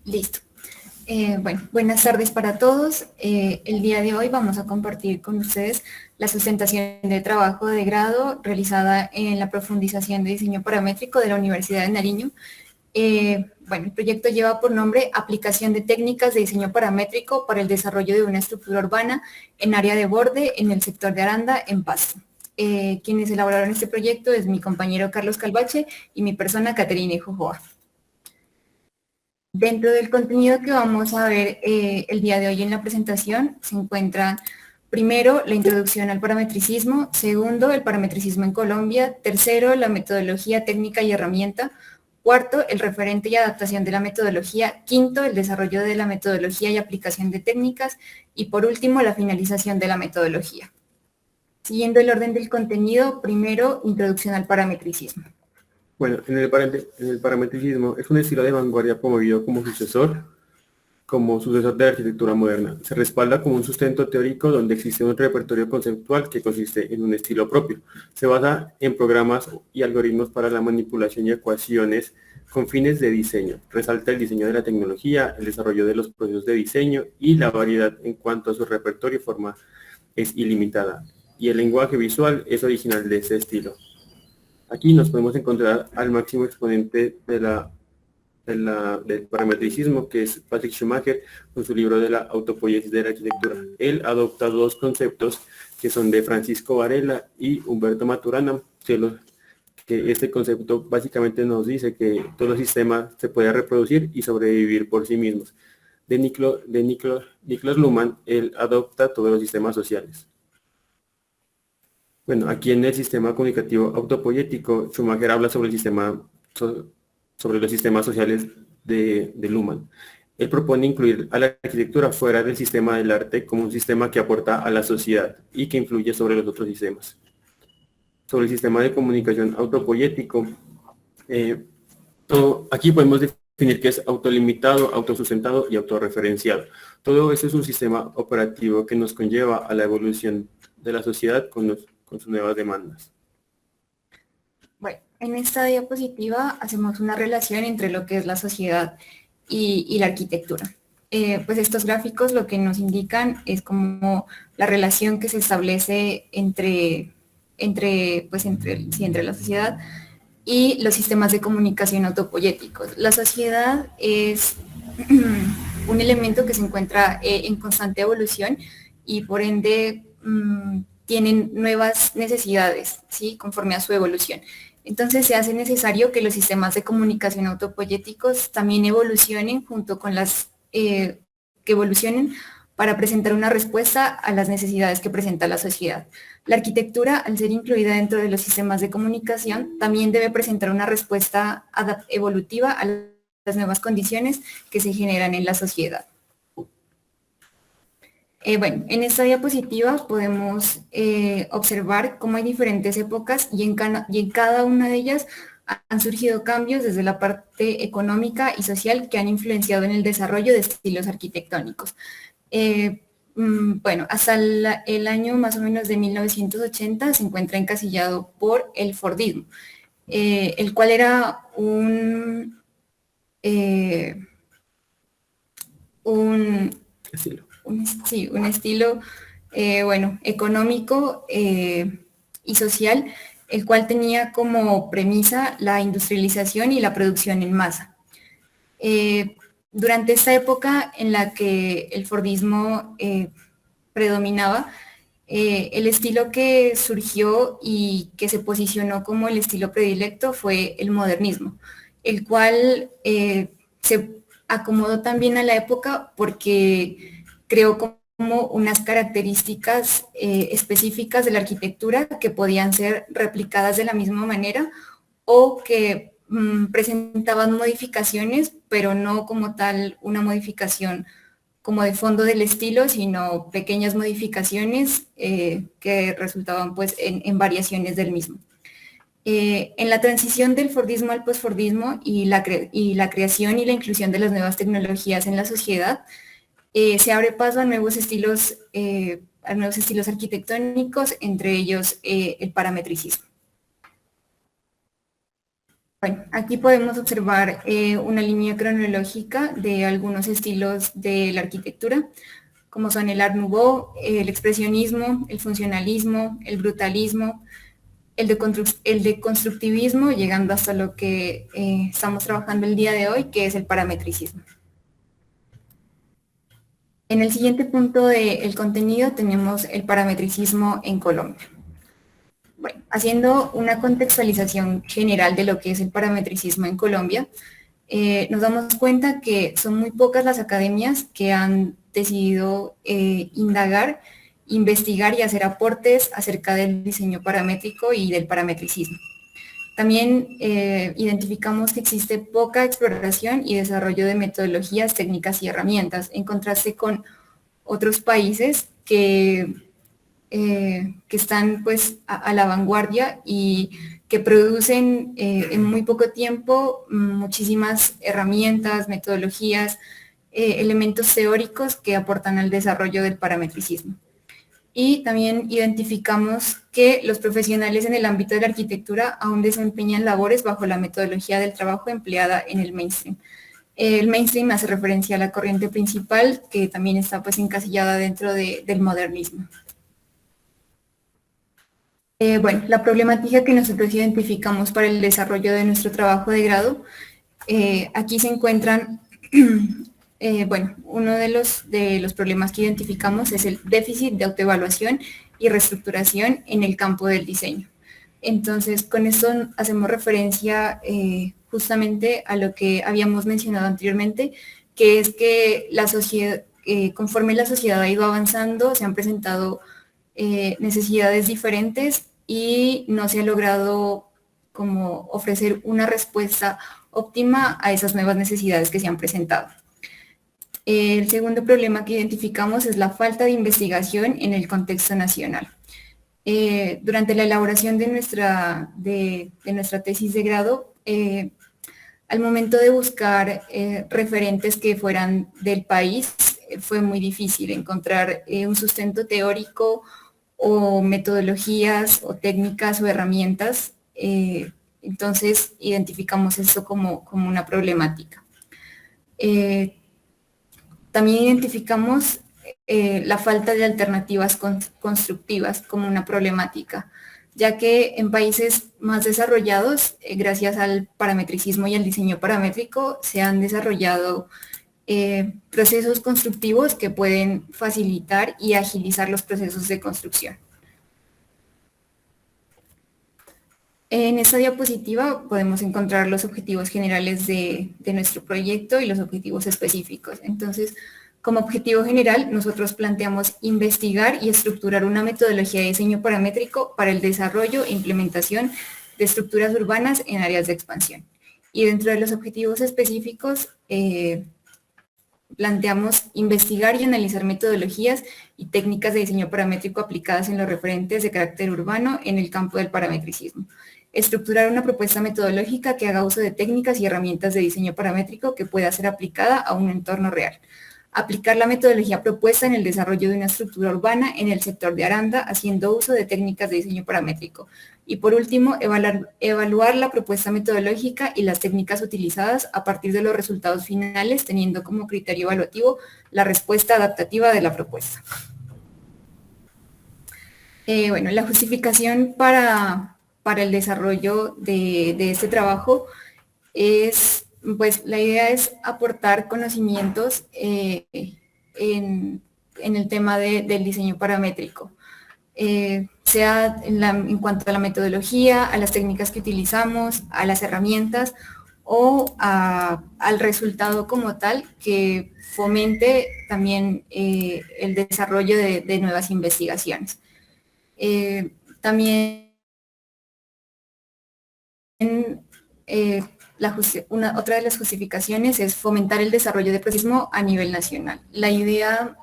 Listo. Bueno, buenas tardes para todos. El día de hoy vamos a compartir con ustedes la sustentación de trabajo de grado realizada en la profundización de diseño paramétrico de la Universidad de Nariño. Bueno, el proyecto lleva por nombre Aplicación de técnicas de diseño paramétrico para el desarrollo de una estructura urbana en área de borde en el sector de Aranda, en Pasto. Quienes elaboraron este proyecto es mi compañero Carlos Calvache y mi persona Caterine Jojoa. Dentro del contenido que vamos a ver el día de hoy en la presentación se encuentran primero la introducción al parametricismo, segundo el parametricismo en Colombia, tercero la metodología técnica y herramienta, cuarto el referente y adaptación de la metodología, quinto el desarrollo de la metodología y aplicación de técnicas y por último la finalización de la metodología. Siguiendo el orden del contenido, primero introducción al parametricismo. Bueno, en el parametricismo es un estilo de vanguardia promovido como sucesor de la arquitectura moderna. Se respalda como un sustento teórico donde existe un repertorio conceptual que consiste en un estilo propio. Se basa en programas y algoritmos para la manipulación y ecuaciones con fines de diseño. Resalta el diseño de la tecnología, el desarrollo de los procesos de diseño y la variedad en cuanto a su repertorio y forma es ilimitada. Y el lenguaje visual es original de ese estilo. Aquí nos podemos encontrar al máximo exponente del parametricismo, que es Patrick Schumacher, con su libro de la autopoiesis de la arquitectura. Él adopta dos conceptos que son de Francisco Varela y Humberto Maturana, que este concepto básicamente nos dice que todo sistema se puede reproducir y sobrevivir por sí mismos. De Niklas Luhmann, él adopta todos los sistemas sociales. Bueno, aquí en el sistema comunicativo autopoético, Schumacher habla sobre los sistemas sociales de Luhmann. Él propone incluir a la arquitectura fuera del sistema del arte como un sistema que aporta a la sociedad y que influye sobre los otros sistemas. Sobre el sistema de comunicación autopoético, aquí podemos definir que es autolimitado, autosustentado y autorreferenciado. Todo eso es un sistema operativo que nos conlleva a la evolución de la sociedad con sus nuevas demandas. Bueno, en esta diapositiva hacemos una relación entre lo que es la sociedad y la arquitectura. Pues estos gráficos lo que nos indican es como la relación que se establece entre la sociedad y los sistemas de comunicación autopoéticos. La sociedad es un elemento que se encuentra en constante evolución y por ende tienen nuevas necesidades, ¿sí? Conforme a su evolución. Entonces se hace necesario que los sistemas de comunicación autopoéticos también evolucionen junto con que evolucionen para presentar una respuesta a las necesidades que presenta la sociedad. La arquitectura, al ser incluida dentro de los sistemas de comunicación, también debe presentar una respuesta evolutiva a las nuevas condiciones que se generan en la sociedad. Bueno, en esta diapositiva podemos observar cómo hay diferentes épocas y en cada una de ellas han surgido cambios desde la parte económica y social que han influenciado en el desarrollo de estilos arquitectónicos. Bueno, hasta el año más o menos de 1980 se encuentra encasillado por el Fordismo, el cual era un estilo bueno, económico y social, el cual tenía como premisa la industrialización y la producción en masa. Durante esta época en la que el Fordismo predominaba, el estilo que surgió y que se posicionó como el estilo predilecto fue el modernismo, el cual se acomodó también a la época porque creó como unas características específicas de la arquitectura que podían ser replicadas de la misma manera o que presentaban modificaciones, pero no como tal una modificación como de fondo del estilo, sino pequeñas modificaciones que resultaban pues en variaciones del mismo. En la transición del Fordismo al posfordismo y la creación y la inclusión de las nuevas tecnologías en la sociedad, se abre paso a nuevos estilos arquitectónicos, entre ellos el parametricismo. Bueno, aquí podemos observar una línea cronológica de algunos estilos de la arquitectura, como son el Art Nouveau, el expresionismo, el funcionalismo, el brutalismo, el deconstructivismo, llegando hasta lo que estamos trabajando el día de hoy, que es el parametricismo. En el siguiente punto del contenido tenemos el parametricismo en Colombia. Bueno, haciendo una contextualización general de lo que es el parametricismo en Colombia, nos damos cuenta que son muy pocas las academias que han decidido indagar, investigar y hacer aportes acerca del diseño paramétrico y del parametricismo. También identificamos que existe poca exploración y desarrollo de metodologías, técnicas y herramientas, en contraste con otros países que están pues a la vanguardia y que producen en muy poco tiempo muchísimas herramientas, metodologías, elementos teóricos que aportan al desarrollo del parametricismo. Y también identificamos que los profesionales en el ámbito de la arquitectura aún desempeñan labores bajo la metodología del trabajo empleada en el mainstream. El mainstream hace referencia a la corriente principal que también está pues encasillada dentro del modernismo. Bueno, la problemática que nosotros identificamos para el desarrollo de nuestro trabajo de grado, aquí se encuentran, bueno, uno de los problemas que identificamos es el déficit de autoevaluación y reestructuración en el campo del diseño. Entonces, con esto hacemos referencia justamente a lo que habíamos mencionado anteriormente, que es que la sociedad, conforme la sociedad ha ido avanzando, se han presentado necesidades diferentes y no se ha logrado como ofrecer una respuesta óptima a esas nuevas necesidades que se han presentado. El segundo problema que identificamos es la falta de investigación en el contexto nacional. Durante la elaboración de nuestra tesis de grado, al momento de buscar referentes que fueran del país, fue muy difícil encontrar un sustento teórico o metodologías o técnicas o herramientas. Entonces identificamos esto como una problemática. También identificamos la falta de alternativas constructivas como una problemática, ya que en países más desarrollados, gracias al parametricismo y al diseño paramétrico, se han desarrollado procesos constructivos que pueden facilitar y agilizar los procesos de construcción. En esta diapositiva podemos encontrar los objetivos generales de nuestro proyecto y los objetivos específicos. Entonces, como objetivo general, nosotros planteamos investigar y estructurar una metodología de diseño paramétrico para el desarrollo e implementación de estructuras urbanas en áreas de expansión. Y dentro de los objetivos específicos, planteamos investigar y analizar metodologías y técnicas de diseño paramétrico aplicadas en los referentes de carácter urbano en el campo del parametricismo. Estructurar una propuesta metodológica que haga uso de técnicas y herramientas de diseño paramétrico que pueda ser aplicada a un entorno real. Aplicar la metodología propuesta en el desarrollo de una estructura urbana en el sector de Aranda, haciendo uso de técnicas de diseño paramétrico. Y por último, evaluar la propuesta metodológica y las técnicas utilizadas a partir de los resultados finales, teniendo como criterio evaluativo la respuesta adaptativa de la propuesta. Bueno, la justificación para el desarrollo de este trabajo es, pues la idea es aportar conocimientos en el tema del diseño paramétrico, sea en cuanto a la metodología, a las técnicas que utilizamos, a las herramientas o al resultado como tal que fomente también el desarrollo de nuevas investigaciones. También otra de las justificaciones es fomentar el desarrollo de parametrismo a nivel nacional. La idea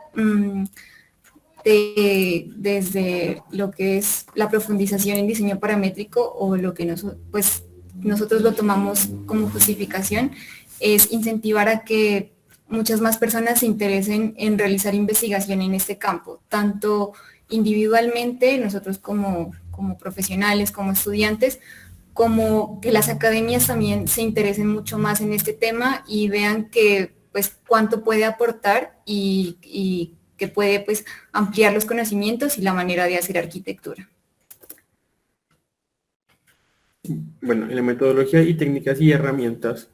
desde lo que es la profundización en diseño paramétrico o lo que nosotros lo tomamos como justificación es incentivar a que muchas más personas se interesen en realizar investigación en este campo, tanto individualmente, nosotros como profesionales, como estudiantes, como que las academias también se interesen mucho más en este tema y vean que pues cuánto puede aportar y que puede pues ampliar los conocimientos y la manera de hacer arquitectura. Bueno, en la metodología y técnicas y herramientas,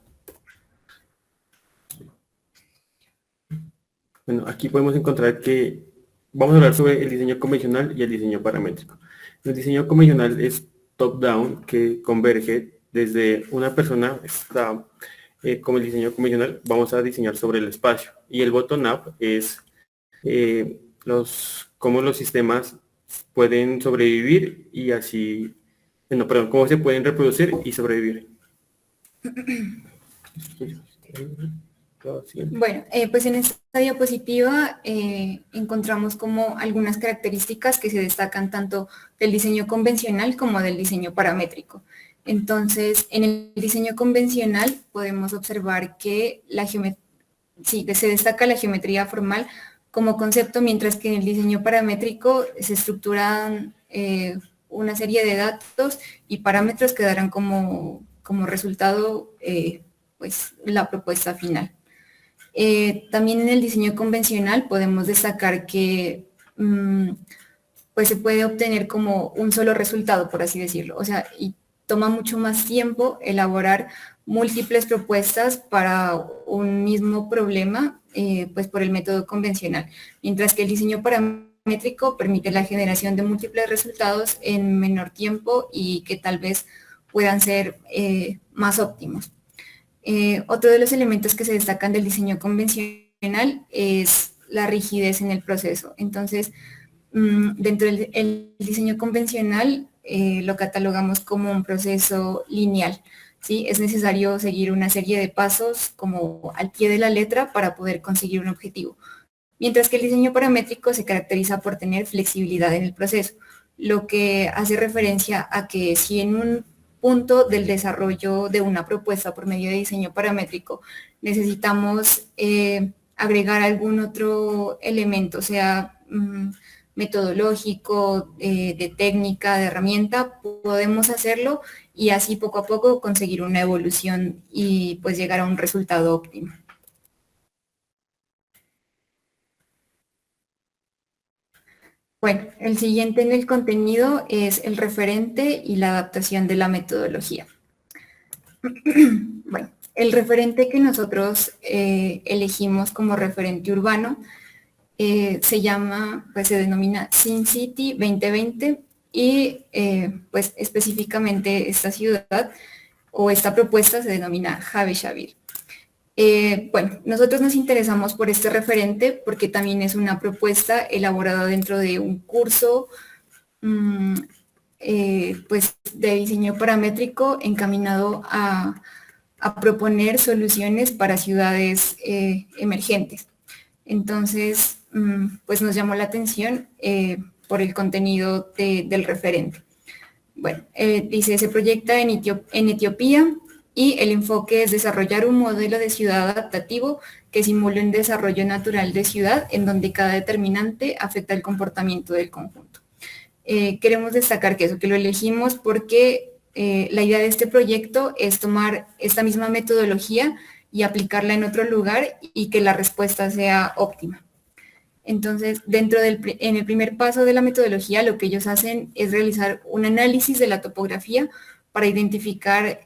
bueno, aquí podemos encontrar que vamos a hablar sobre el diseño convencional y el diseño paramétrico. El diseño convencional es top-down, que converge desde una persona, está, como el diseño convencional, vamos a diseñar sobre el espacio. Y el bottom-up es cómo los sistemas pueden sobrevivir y así, no, perdón, cómo se pueden reproducir y sobrevivir. Bueno, pues en esta diapositiva encontramos como algunas características que se destacan tanto del diseño convencional como del diseño paramétrico. Entonces, en el diseño convencional podemos observar que se destaca la geometría formal como concepto, mientras que en el diseño paramétrico se estructuran una serie de datos y parámetros que darán como resultado pues, la propuesta final. También en el diseño convencional podemos destacar que pues se puede obtener como un solo resultado, por así decirlo. O sea, y toma mucho más tiempo elaborar múltiples propuestas para un mismo problema, pues por el método convencional. Mientras que el diseño paramétrico permite la generación de múltiples resultados en menor tiempo y que tal vez puedan ser más óptimos. Otro de los elementos que se destacan del diseño convencional es la rigidez en el proceso. Entonces, dentro del diseño convencional lo catalogamos como un proceso lineal, ¿sí? Es necesario seguir una serie de pasos como al pie de la letra para poder conseguir un objetivo. Mientras que el diseño paramétrico se caracteriza por tener flexibilidad en el proceso, lo que hace referencia a que si en un punto del desarrollo de una propuesta por medio de diseño paramétrico necesitamos agregar algún otro elemento, sea metodológico, de técnica, de herramienta, podemos hacerlo y así poco a poco conseguir una evolución y pues llegar a un resultado óptimo. Bueno, el siguiente en el contenido es el referente y la adaptación de la metodología. Bueno, el referente que nosotros elegimos como referente urbano se denomina SimCity 2020 y pues específicamente esta ciudad o esta propuesta se denomina Javeshavir. Bueno, nosotros nos interesamos por este referente porque también es una propuesta elaborada dentro de un curso pues de diseño paramétrico encaminado a proponer soluciones para ciudades emergentes. Entonces, pues nos llamó la atención por el contenido del referente. Bueno, dice, se proyecta en Etiopía y el enfoque es desarrollar un modelo de ciudad adaptativo que simule un desarrollo natural de ciudad en donde cada determinante afecta el comportamiento del conjunto. Queremos destacar que lo elegimos porque la idea de este proyecto es tomar esta misma metodología y aplicarla en otro lugar y que la respuesta sea óptima. Entonces, en el primer paso de la metodología, lo que ellos hacen es realizar un análisis de la topografía para identificar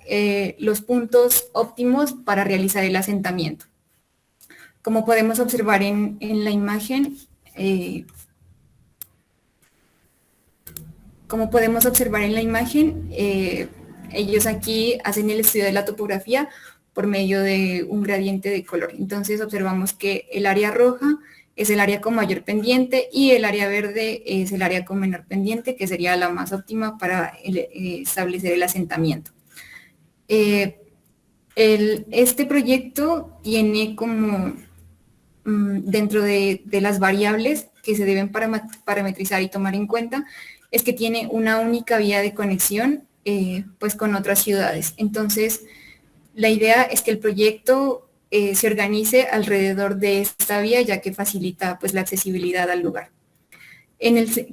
los puntos óptimos para realizar el asentamiento. Como podemos observar en la imagen, ellos aquí hacen el estudio de la topografía por medio de un gradiente de color. Entonces observamos que el área roja es el área con mayor pendiente y el área verde es el área con menor pendiente, que sería la más óptima para establecer el asentamiento. Este proyecto tiene como dentro de las variables que se deben parametrizar y tomar en cuenta, es que tiene una única vía de conexión pues con otras ciudades. Entonces, la idea es que el proyecto se organice alrededor de esta vía, ya que facilita pues la accesibilidad al lugar.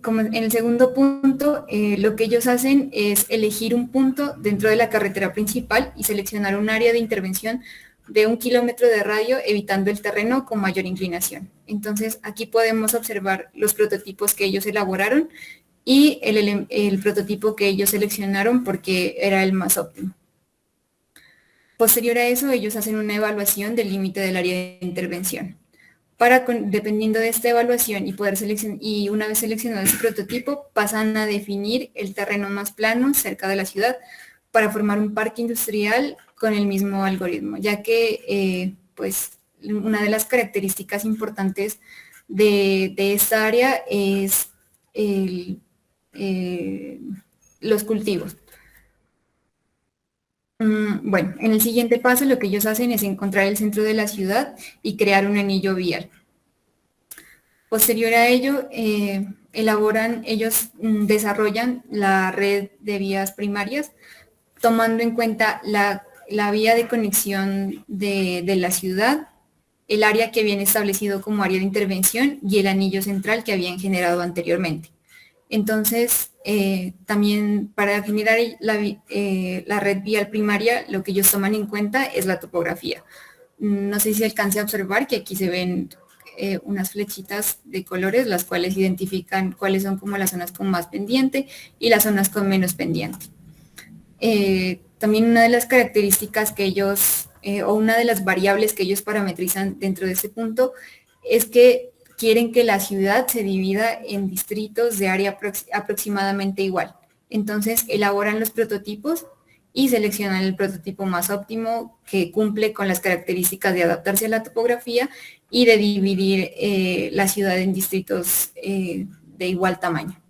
Como en el segundo punto, lo que ellos hacen es elegir un punto dentro de la carretera principal y seleccionar un área de intervención de 1 kilómetro de radio, evitando el terreno con mayor inclinación. Entonces, aquí podemos observar los prototipos que ellos elaboraron y el prototipo que ellos seleccionaron porque era el más óptimo. Posterior a eso, ellos hacen una evaluación del límite del área de intervención. Dependiendo de esta evaluación y una vez seleccionado ese prototipo, pasan a definir el terreno más plano cerca de la ciudad para formar un parque industrial con el mismo algoritmo, ya que pues una de las características importantes de esta área es los cultivos. Bueno, en el siguiente paso lo que ellos hacen es encontrar el centro de la ciudad y crear un anillo vial. Posterior a ello, ellos desarrollan la red de vías primarias, tomando en cuenta la vía de conexión de la ciudad, el área que habían establecido como área de intervención y el anillo central que habían generado anteriormente. Entonces, también para generar la red vial primaria, lo que ellos toman en cuenta es la topografía. No sé si alcance a observar que aquí se ven unas flechitas de colores, las cuales identifican cuáles son como las zonas con más pendiente y las zonas con menos pendiente. También una de las características que ellos, o una de las variables que ellos parametrizan dentro de ese punto, es que quieren que la ciudad se divida en distritos de área aproximadamente igual. Entonces, elaboran los prototipos y seleccionan el prototipo más óptimo que cumple con las características de adaptarse a la topografía y de dividir la ciudad en distritos de igual tamaño.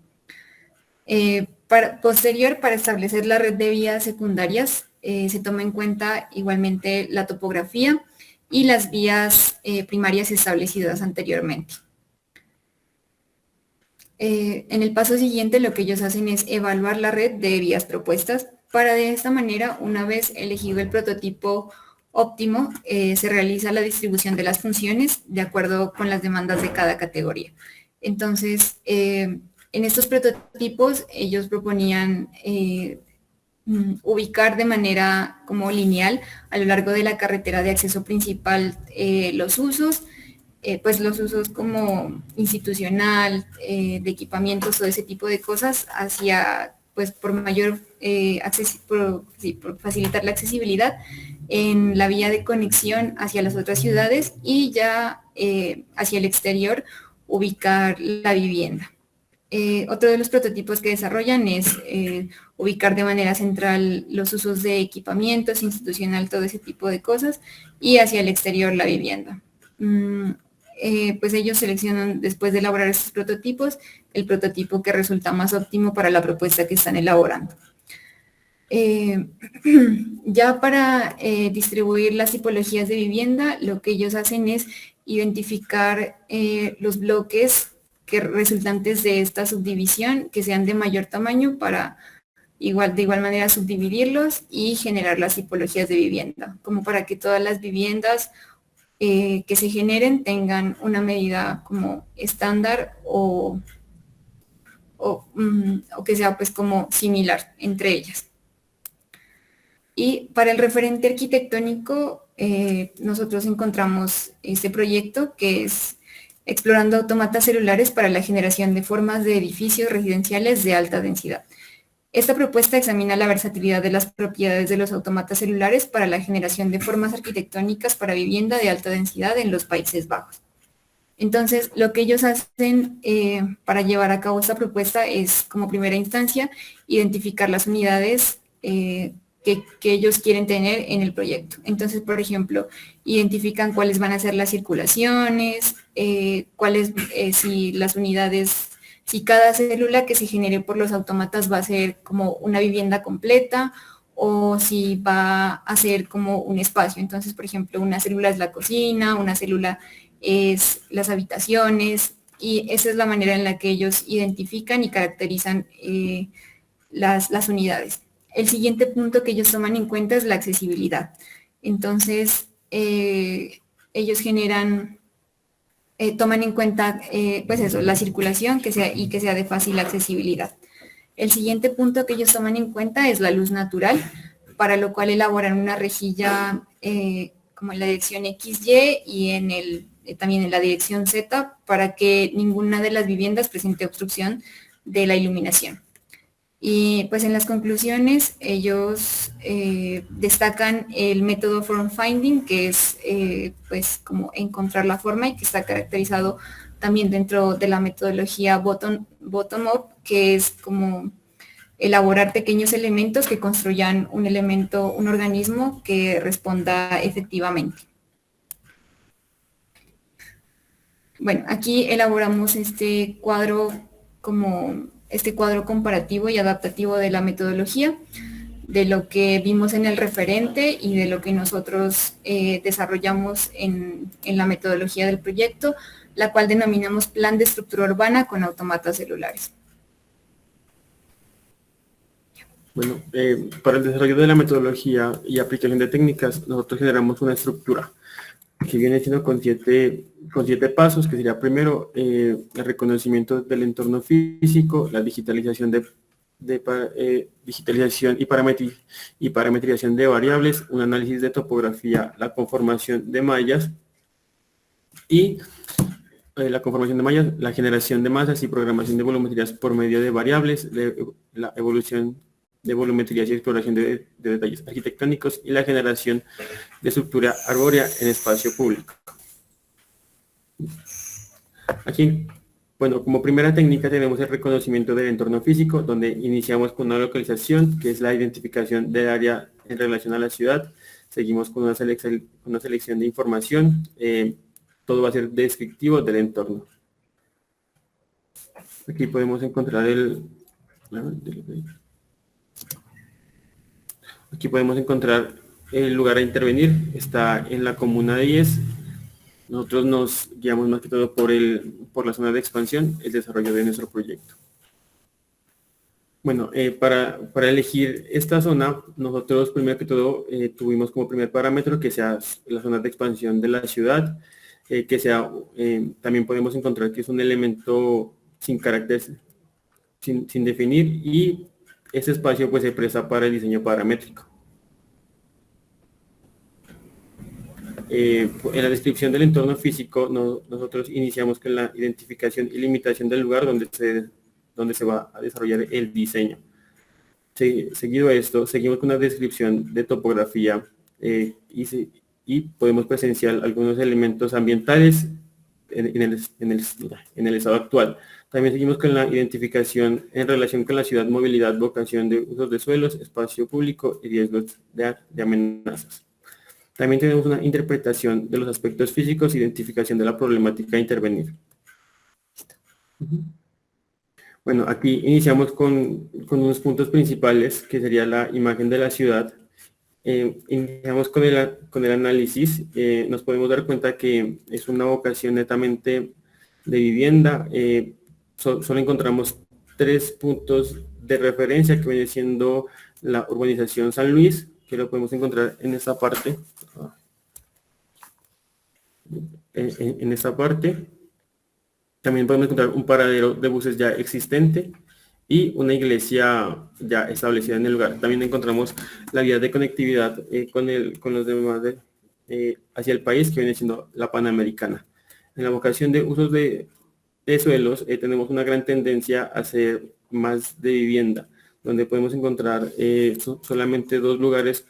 Posterior, para establecer la red de vías secundarias, se toma en cuenta igualmente la topografía y las vías primarias establecidas anteriormente. En el paso siguiente, lo que ellos hacen es evaluar la red de vías propuestas para de esta manera, una vez elegido el prototipo óptimo, se realiza la distribución de las funciones de acuerdo con las demandas de cada categoría. Entonces, en estos prototipos, ellos proponían ubicar de manera como lineal a lo largo de la carretera de acceso principal los usos, pues los usos como institucional, de equipamientos, todo ese tipo de cosas, hacia, pues por mayor por facilitar la accesibilidad en la vía de conexión hacia las otras ciudades y ya hacia el exterior ubicar la vivienda. Otro de los prototipos que desarrollan es ubicar de manera central los usos de equipamientos, institucional, todo ese tipo de cosas, y hacia el exterior la vivienda. Pues ellos seleccionan, después de elaborar estos prototipos, el prototipo que resulta más óptimo para la propuesta que están elaborando. Ya para distribuir las tipologías de vivienda, lo que ellos hacen es identificar los bloques resultantes de esta subdivisión que sean de mayor tamaño para de igual manera subdividirlos y generar las tipologías de vivienda, como para que todas las viviendas que se generen tengan una medida como estándar o que sea pues como similar entre ellas. Y para el referente arquitectónico, nosotros encontramos este proyecto que es explorando autómatas celulares para la generación de formas de edificios residenciales de alta densidad. Esta propuesta examina la versatilidad de las propiedades de los autómatas celulares para la generación de formas arquitectónicas para vivienda de alta densidad en los Países Bajos. Entonces, lo que ellos hacen para llevar a cabo esta propuesta es, como primera instancia, identificar las unidades que ellos quieren tener en el proyecto. Entonces, por ejemplo, identifican cuáles van a ser las circulaciones, si las unidades, si cada célula que se genere por los autómatas va a ser como una vivienda completa o si va a ser como un espacio. Entonces, por ejemplo, una célula es la cocina, una célula es las habitaciones, y esa es la manera en la que ellos identifican y caracterizan las unidades. El siguiente punto que ellos toman en cuenta es la accesibilidad. Entonces, ellos generan toman en cuenta, pues eso, la circulación y que sea de fácil accesibilidad. El siguiente punto que ellos toman en cuenta es la luz natural, para lo cual elaboran una rejilla como en la dirección XY y también en la dirección Z, para que ninguna de las viviendas presente obstrucción de la iluminación. Y pues en las conclusiones ellos destacan el método form finding, que es pues como encontrar la forma y que está caracterizado también dentro de la metodología bottom-up, que es como elaborar pequeños elementos que construyan un organismo que responda efectivamente. Bueno, aquí elaboramos este cuadro comparativo y adaptativo de la metodología, de lo que vimos en el referente y de lo que nosotros desarrollamos en la metodología del proyecto, la cual denominamos Plan de Estructura Urbana con Autómatas Celulares. Bueno, para el desarrollo de la metodología y aplicación de técnicas, nosotros generamos una estructura que viene siendo con siete pasos, que sería primero el reconocimiento del entorno físico, la digitalización digitalización y parametrización de variables, un análisis de topografía, la conformación de mallas y la generación de masas y programación de volumetrías por medio de variables, la evolución de volumetrías y exploración de detalles arquitectónicos y la generación de estructura arbórea en espacio público. Aquí, bueno, como primera técnica tenemos el reconocimiento del entorno físico, donde iniciamos con una localización, que es la identificación del área en relación a la ciudad. Seguimos con una selección de información. Todo va a ser descriptivo del entorno. Aquí podemos encontrar Aquí podemos encontrar el lugar a intervenir, está en la comuna 10. Nosotros nos guiamos más que todo por la zona de expansión, el desarrollo de nuestro proyecto. Bueno, para elegir esta zona, nosotros primero que todo tuvimos como primer parámetro que sea la zona de expansión de la ciudad, que sea, también podemos encontrar que es un elemento sin carácter, sin definir, y ese espacio pues se presta para el diseño paramétrico. En la descripción del entorno físico, nosotros iniciamos con la identificación y limitación del lugar donde se va a desarrollar el diseño. Seguido a esto, seguimos con una descripción de topografía y podemos presenciar algunos elementos ambientales en el estado actual. También seguimos con la identificación en relación con la ciudad, movilidad, vocación de usos de suelos, espacio público y riesgos de amenazas. También tenemos una interpretación de los aspectos físicos, identificación de la problemática a intervenir. Bueno, aquí iniciamos con unos puntos principales, que sería la imagen de la ciudad. Iniciamos con el análisis. Nos podemos dar cuenta que es una vocación netamente de vivienda. Solo encontramos 3 puntos de referencia, que viene siendo la urbanización San Luis, que lo podemos encontrar en esta parte. En esta parte. También podemos encontrar un paradero de buses ya existente y una iglesia ya establecida en el lugar. También encontramos la vía de conectividad con los demás hacia el país, que viene siendo la Panamericana. En la vocación de usos de suelos tenemos una gran tendencia a ser más de vivienda, donde podemos encontrar solamente 2 lugares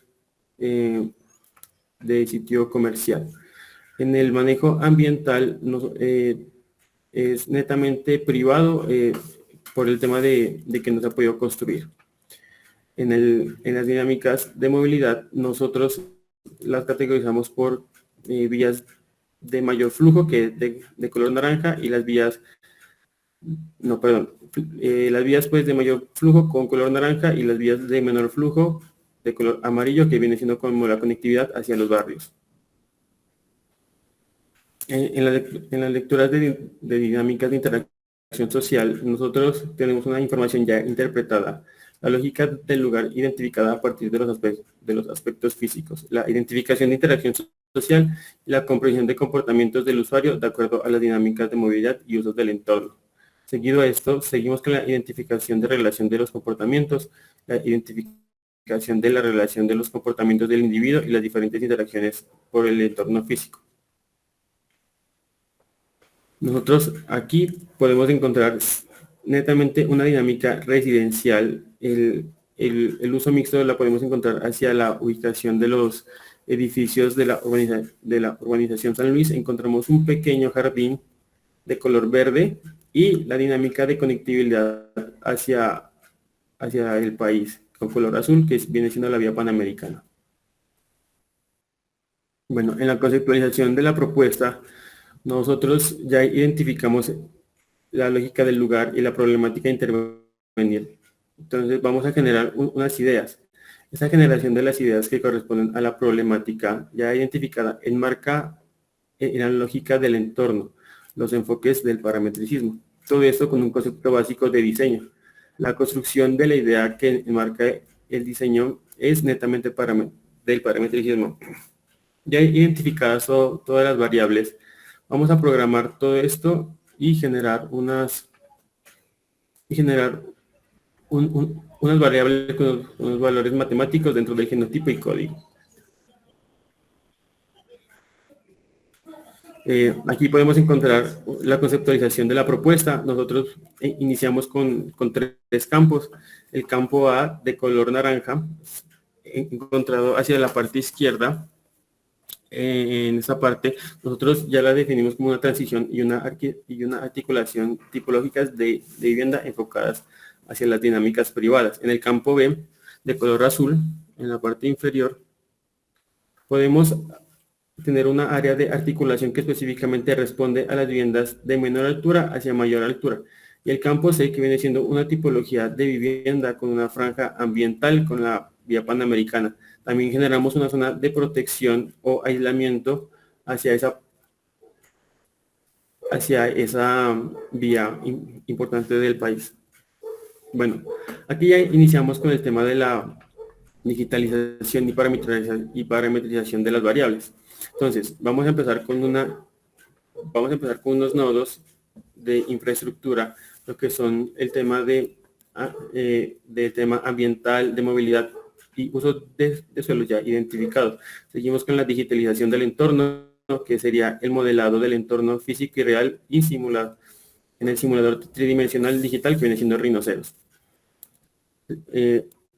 de sitio comercial. En el manejo ambiental es netamente privado por el tema de que no se ha podido construir. En las dinámicas de movilidad, nosotros las categorizamos por vías de mayor flujo, que es de color naranja, y las vías pues de mayor flujo con color naranja, y las vías de menor flujo de color amarillo, que viene siendo como la conectividad hacia los barrios. En las lecturas de dinámicas de interacción social, nosotros tenemos una información ya interpretada, la lógica del lugar identificada a partir de los aspectos físicos, la identificación de interacción social y la comprensión de comportamientos del usuario de acuerdo a las dinámicas de movilidad y usos del entorno. Seguido a esto, seguimos con la identificación de relación de los comportamientos, la identificación de la relación de los comportamientos del individuo y las diferentes interacciones por el entorno físico. Nosotros aquí podemos encontrar netamente una dinámica residencial. El uso mixto la podemos encontrar hacia la ubicación de los edificios de la urbanización San Luis. Encontramos un pequeño jardín de color verde y la dinámica de conectividad hacia el país con color azul, que viene siendo la vía panamericana. Bueno, en la conceptualización de la propuesta, nosotros ya identificamos la lógica del lugar y la problemática de intervenir. Entonces vamos a generar unas ideas. Esta generación de las ideas que corresponden a la problemática ya identificada enmarca en la lógica del entorno, los enfoques del parametricismo. Todo esto con un concepto básico de diseño. La construcción de la idea que enmarca el diseño es netamente del parametricismo. Ya identificadas todas las variables, vamos a programar todo esto y generar unas variables con unos valores matemáticos dentro del genotipo y código. Aquí podemos encontrar la conceptualización de la propuesta. Nosotros iniciamos con tres campos. El campo A de color naranja, encontrado hacia la parte izquierda. En esa parte nosotros ya la definimos como una transición y una articulación tipológicas de vivienda enfocadas hacia las dinámicas privadas. En el campo B de color azul, en la parte inferior, podemos tener una área de articulación que específicamente responde a las viviendas de menor altura hacia mayor altura. Y el campo C, que viene siendo una tipología de vivienda con una franja ambiental con la vía panamericana. También generamos una zona de protección o aislamiento hacia esa vía importante del país. Bueno, aquí ya iniciamos con el tema de la digitalización y parametrización de las variables. Entonces, vamos a empezar con unos nodos de infraestructura, lo que son el tema de tema ambiental, de movilidad y uso de suelo ya identificado. Seguimos con la digitalización del entorno, que sería el modelado del entorno físico y real y simulado en el simulador tridimensional digital que viene siendo rinoceros.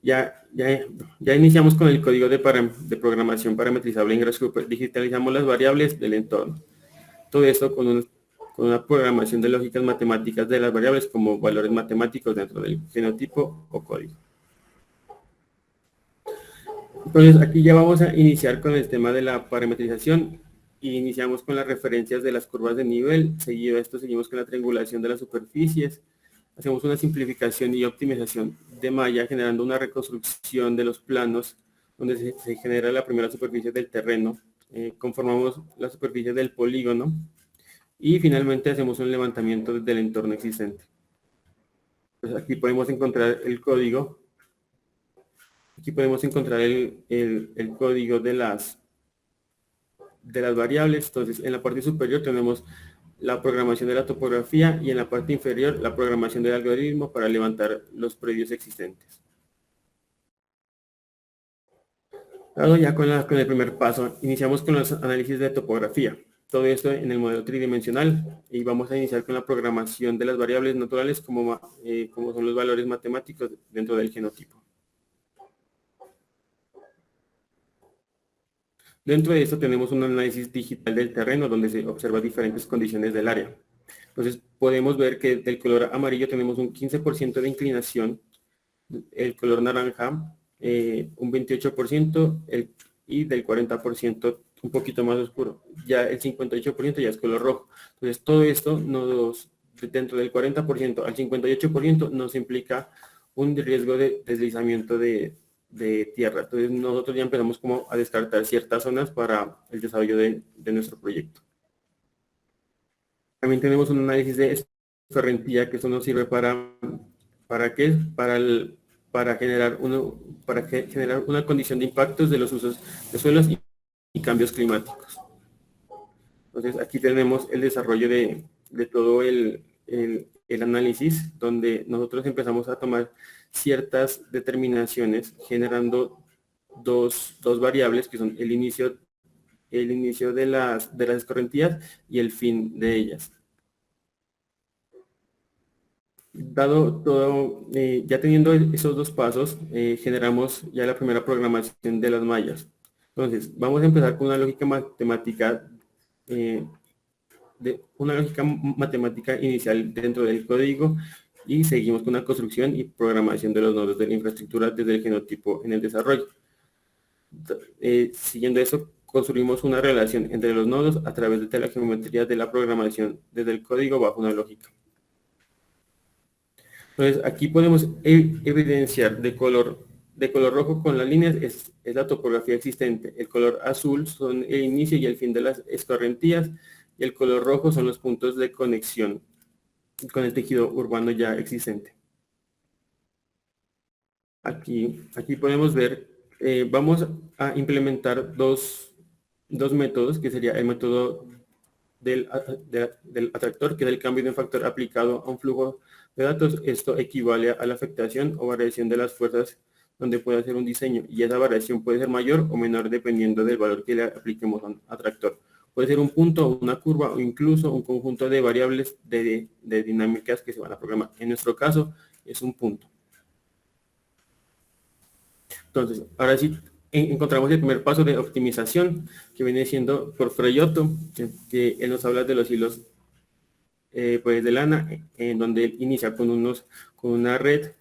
Ya iniciamos con el código de programación parametrizable en Grasshopper. Digitalizamos las variables del entorno. Todo esto con una programación de lógicas matemáticas de las variables como valores matemáticos dentro del fenotipo o código. Entonces aquí ya vamos a iniciar con el tema de la parametrización y iniciamos con las referencias de las curvas de nivel. Seguido a esto seguimos con la triangulación de las superficies. Hacemos una simplificación y optimización de malla generando una reconstrucción de los planos donde se genera la primera superficie del terreno. Conformamos la superficie del polígono y finalmente hacemos un levantamiento del entorno existente. Pues aquí podemos encontrar el código. Aquí podemos encontrar el código de las variables. Entonces, en la parte superior tenemos la programación de la topografía y en la parte inferior la programación del algoritmo para levantar los predios existentes. Ahora ya con el primer paso, iniciamos con los análisis de topografía. Todo esto en el modelo tridimensional y vamos a iniciar con la programación de las variables naturales como son los valores matemáticos dentro del genotipo. Dentro de esto tenemos un análisis digital del terreno donde se observa diferentes condiciones del área. Entonces podemos ver que del color amarillo tenemos un 15% de inclinación, el color naranja un 28% y del 40% un poquito más oscuro. Ya el 58% ya es color rojo. Entonces todo esto dentro del 40% al 58% nos implica un riesgo de deslizamiento de tierra. Entonces nosotros ya empezamos como a descartar ciertas zonas para el desarrollo de nuestro proyecto. También tenemos un análisis de escorrentía, que eso nos sirve para generar una condición de impactos de los usos de suelos y cambios climáticos. Entonces aquí tenemos el desarrollo de todo el análisis, donde nosotros empezamos a tomar ciertas determinaciones generando dos variables que son el inicio de las escorrentías y el fin de ellas. Dado todo, ya teniendo esos dos pasos, generamos ya la primera programación de las mallas. Entonces, vamos a empezar con una lógica matemática, inicial dentro del código, y seguimos con la construcción y programación de los nodos de la infraestructura desde el genotipo en el desarrollo. Siguiendo eso, construimos una relación entre los nodos a través de la geometría de la programación desde el código bajo una lógica. Entonces aquí podemos evidenciar de color rojo con las líneas es la topografía existente. El color azul son el inicio y el fin de las escorrentías y el color rojo son los puntos de conexión con el tejido urbano ya existente. Aquí podemos ver, vamos a implementar dos métodos, que sería el método del atractor, que es el cambio de un factor aplicado a un flujo de datos. Esto equivale a la afectación o variación de las fuerzas donde puede hacer un diseño, y esa variación puede ser mayor o menor dependiendo del valor que le apliquemos a un atractor. Puede ser un punto, una curva o incluso un conjunto de variables de dinámicas que se van a programar. En nuestro caso es un punto. Entonces, ahora sí encontramos el primer paso de optimización, que viene siendo por Freyotto, que él nos habla de los hilos pues de lana, en donde él inicia con una red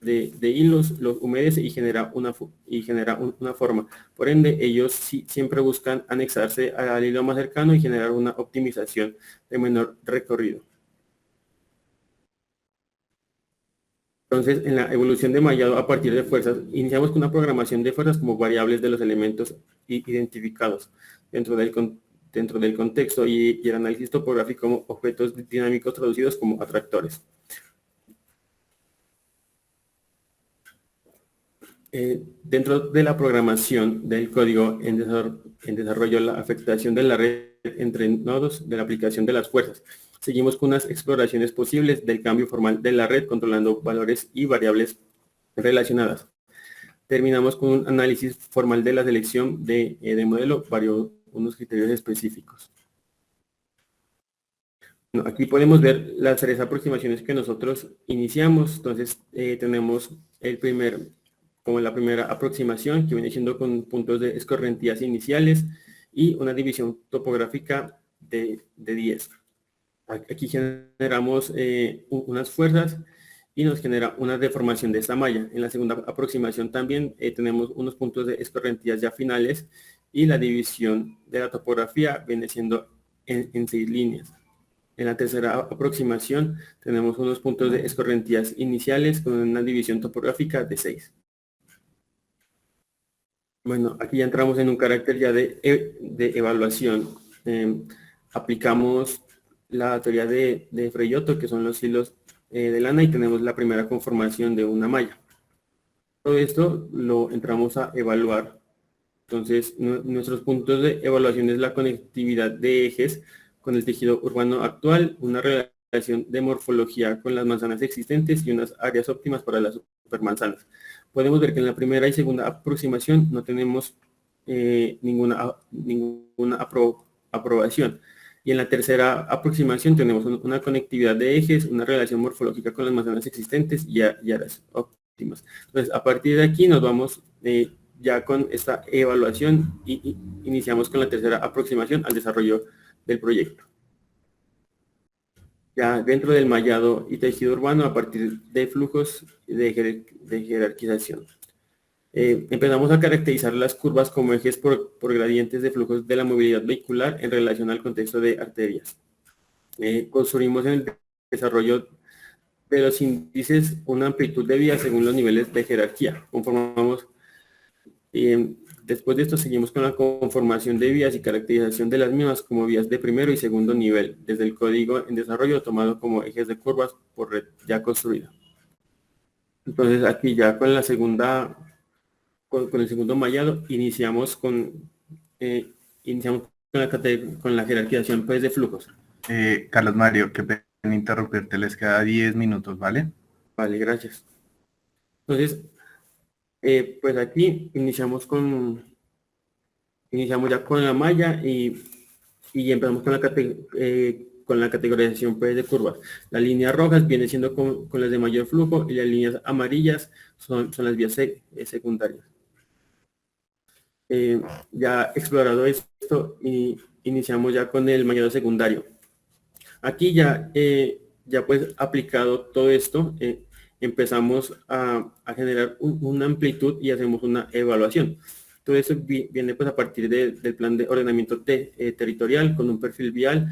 de hilos, los humedece y genera una forma. Por ende, ellos siempre buscan anexarse al hilo más cercano y generar una optimización de menor recorrido. Entonces, en la evolución de mallado a partir de fuerzas, iniciamos con una programación de fuerzas como variables de los elementos identificados dentro del contexto, y el análisis topográfico como objetos dinámicos traducidos como atractores. Dentro de la programación del código en desarrollo, la afectación de la red entre nodos de la aplicación de las fuerzas. Seguimos con unas exploraciones posibles del cambio formal de la red, controlando valores y variables relacionadas. Terminamos con un análisis formal de la selección de modelo, unos criterios específicos. Bueno, aquí podemos ver las tres aproximaciones que nosotros iniciamos. Entonces tenemos como la primera aproximación, que viene siendo con puntos de escorrentías iniciales y una división topográfica de 10. Aquí generamos unas fuerzas y nos genera una deformación de esta malla. En la segunda aproximación también tenemos unos puntos de escorrentías ya finales, y la división de la topografía viene siendo en 6 líneas. En la tercera aproximación tenemos unos puntos de escorrentías iniciales con una división topográfica de 6. Bueno, aquí ya entramos en un carácter ya de evaluación. Aplicamos la teoría de Freyotto, que son los hilos de lana, y tenemos la primera conformación de una malla. Todo esto lo entramos a evaluar. Entonces, nuestros puntos de evaluación es la conectividad de ejes con el tejido urbano actual, una relación de morfología con las manzanas existentes y unas áreas óptimas para las supermanzanas. Podemos ver que en la primera y segunda aproximación no tenemos ninguna aprobación. Y en la tercera aproximación tenemos una conectividad de ejes, una relación morfológica con las manzanas existentes y áreas óptimas. Entonces, a partir de aquí nos vamos ya con esta evaluación y iniciamos con la tercera aproximación al desarrollo del proyecto. Ya dentro del mallado y tejido urbano a partir de flujos de jerarquización. Empezamos a caracterizar las curvas como ejes por gradientes de flujos de la movilidad vehicular en relación al contexto de arterias. Construimos en el desarrollo de los índices una amplitud de vías según los niveles de jerarquía. Conformamos, después de esto seguimos con la conformación de vías y caracterización de las mismas como vías de primero y segundo nivel, desde el código en desarrollo tomado como ejes de curvas por red ya construida. Entonces aquí ya con la segunda, con el segundo mallado, iniciamos con iniciamos con la jerarquización pues, de flujos. Carlos Mario, qué pena interrumpirte, les queda 10 minutos, ¿vale? Vale, gracias. Entonces, pues aquí iniciamos ya con la malla y empezamos con la categorización pues, de curvas. Las líneas rojas vienen siendo con las de mayor flujo y las líneas amarillas son las vías secundarias. Ya explorado esto, y iniciamos ya con el mayor secundario. Aquí ya pues aplicado todo esto, empezamos a generar una amplitud y hacemos una evaluación. Todo eso viene pues a partir del plan de ordenamiento territorial con un perfil vial.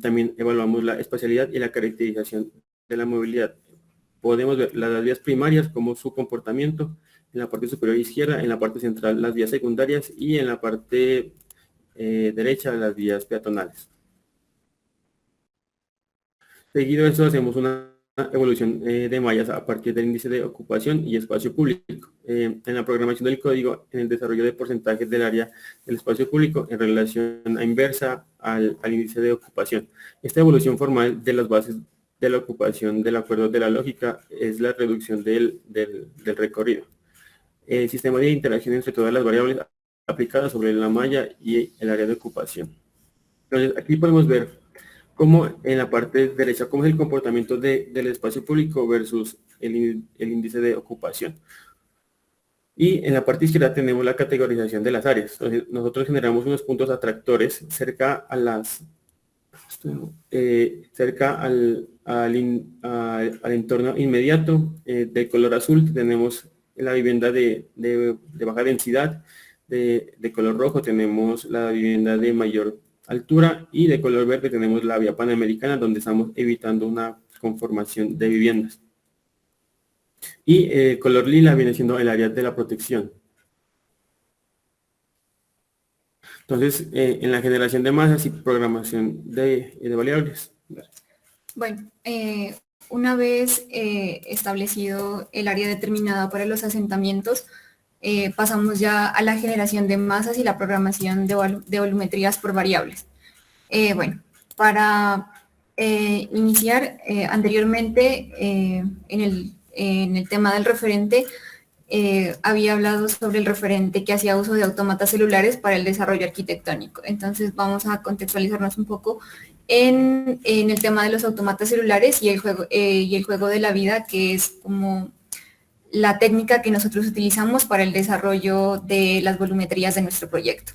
También evaluamos la espacialidad y la caracterización de la movilidad. Podemos ver las vías primarias como su comportamiento, en la parte superior izquierda, en la parte central las vías secundarias y en la parte derecha las vías peatonales. Seguido de eso hacemos una evolución de mallas a partir del índice de ocupación y espacio público. En la programación del código, en el desarrollo de porcentajes del área del espacio público en relación a inversa al índice de ocupación. Esta evolución formal de las bases de la ocupación del acuerdo de la lógica es la reducción del recorrido. El sistema de interacción entre todas las variables aplicadas sobre la malla y el área de ocupación. Entonces, aquí podemos ver cómo en la parte derecha, cómo es el comportamiento del espacio público versus el índice de ocupación. Y en la parte izquierda tenemos la categorización de las áreas. Entonces, nosotros generamos unos puntos atractores cerca a al entorno inmediato. De color azul tenemos la vivienda de baja densidad, de color rojo tenemos la vivienda de mayor altura y de color verde tenemos la vía panamericana, donde estamos evitando una conformación de viviendas. Y el color lila viene siendo el área de la protección. Entonces, en la generación de masas y programación de variables. Bueno, una vez establecido el área determinada para los asentamientos, pasamos ya a la generación de masas y la programación de volumetrías por variables. Bueno, para iniciar, anteriormente en el tema del referente, había hablado sobre el referente que hacía uso de autómatas celulares para el desarrollo arquitectónico. Entonces vamos a contextualizarnos un poco en el tema de los autómatas celulares y el juego de la vida, que es como la técnica que nosotros utilizamos para el desarrollo de las volumetrías de nuestro proyecto.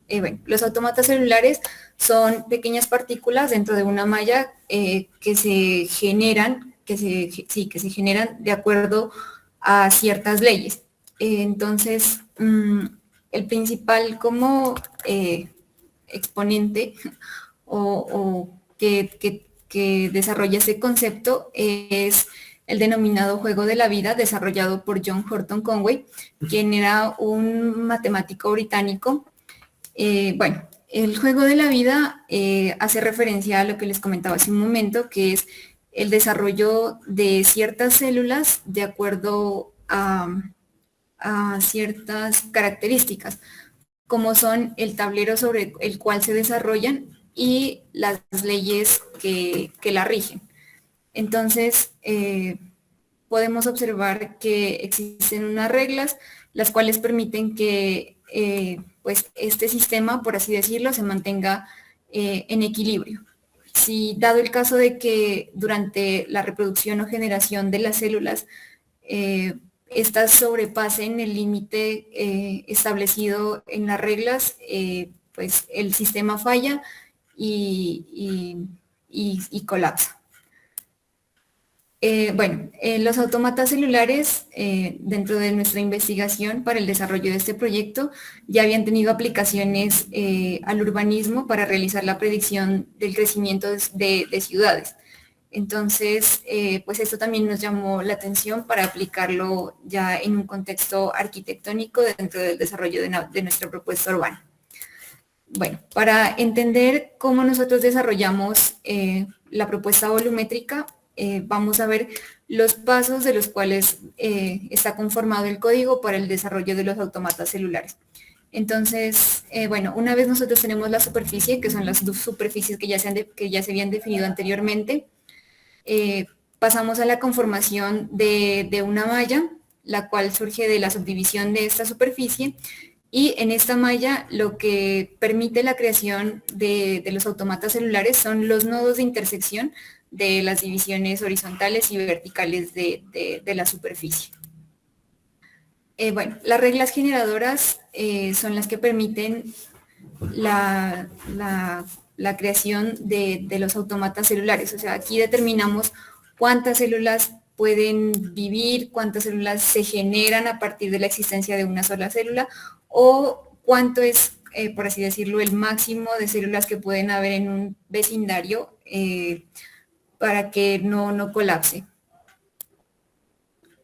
Bueno, los autómatas celulares son pequeñas partículas dentro de una malla que se generan de acuerdo a ciertas leyes. Entonces, el principal como exponente o que desarrolla ese concepto es el denominado juego de la vida, desarrollado por John Horton Conway, quien era un matemático británico. Bueno, el juego de la vida hace referencia a lo que les comentaba hace un momento, que es el desarrollo de ciertas células de acuerdo a ciertas características, como son el tablero sobre el cual se desarrollan y las leyes que la rigen. Entonces, podemos observar que existen unas reglas las cuales permiten que pues este sistema, por así decirlo, se mantenga en equilibrio. Si dado el caso de que durante la reproducción o generación de las células, estas sobrepasen el límite establecido en las reglas, pues el sistema falla y colapsa. Bueno, los autómatas celulares, dentro de nuestra investigación para el desarrollo de este proyecto, ya habían tenido aplicaciones al urbanismo para realizar la predicción del crecimiento de ciudades. Entonces, pues esto también nos llamó la atención para aplicarlo ya en un contexto arquitectónico dentro del desarrollo de nuestra propuesta urbana. Bueno, para entender cómo nosotros desarrollamos la propuesta volumétrica, vamos a ver los pasos de los cuales está conformado el código para el desarrollo de los autómatas celulares. Entonces, bueno, una vez nosotros tenemos la superficie, que son las dos superficies que ya se habían definido anteriormente, pasamos a la conformación de una malla, la cual surge de la subdivisión de esta superficie, y en esta malla lo que permite la creación de los autómatas celulares son los nodos de intersección de las divisiones horizontales y verticales de la superficie. Bueno, las reglas generadoras son las que permiten la creación de los autómatas celulares. O sea, aquí determinamos cuántas células pueden vivir, cuántas células se generan a partir de la existencia de una sola célula, o cuánto es, por así decirlo, el máximo de células que pueden haber en un vecindario para que no colapse.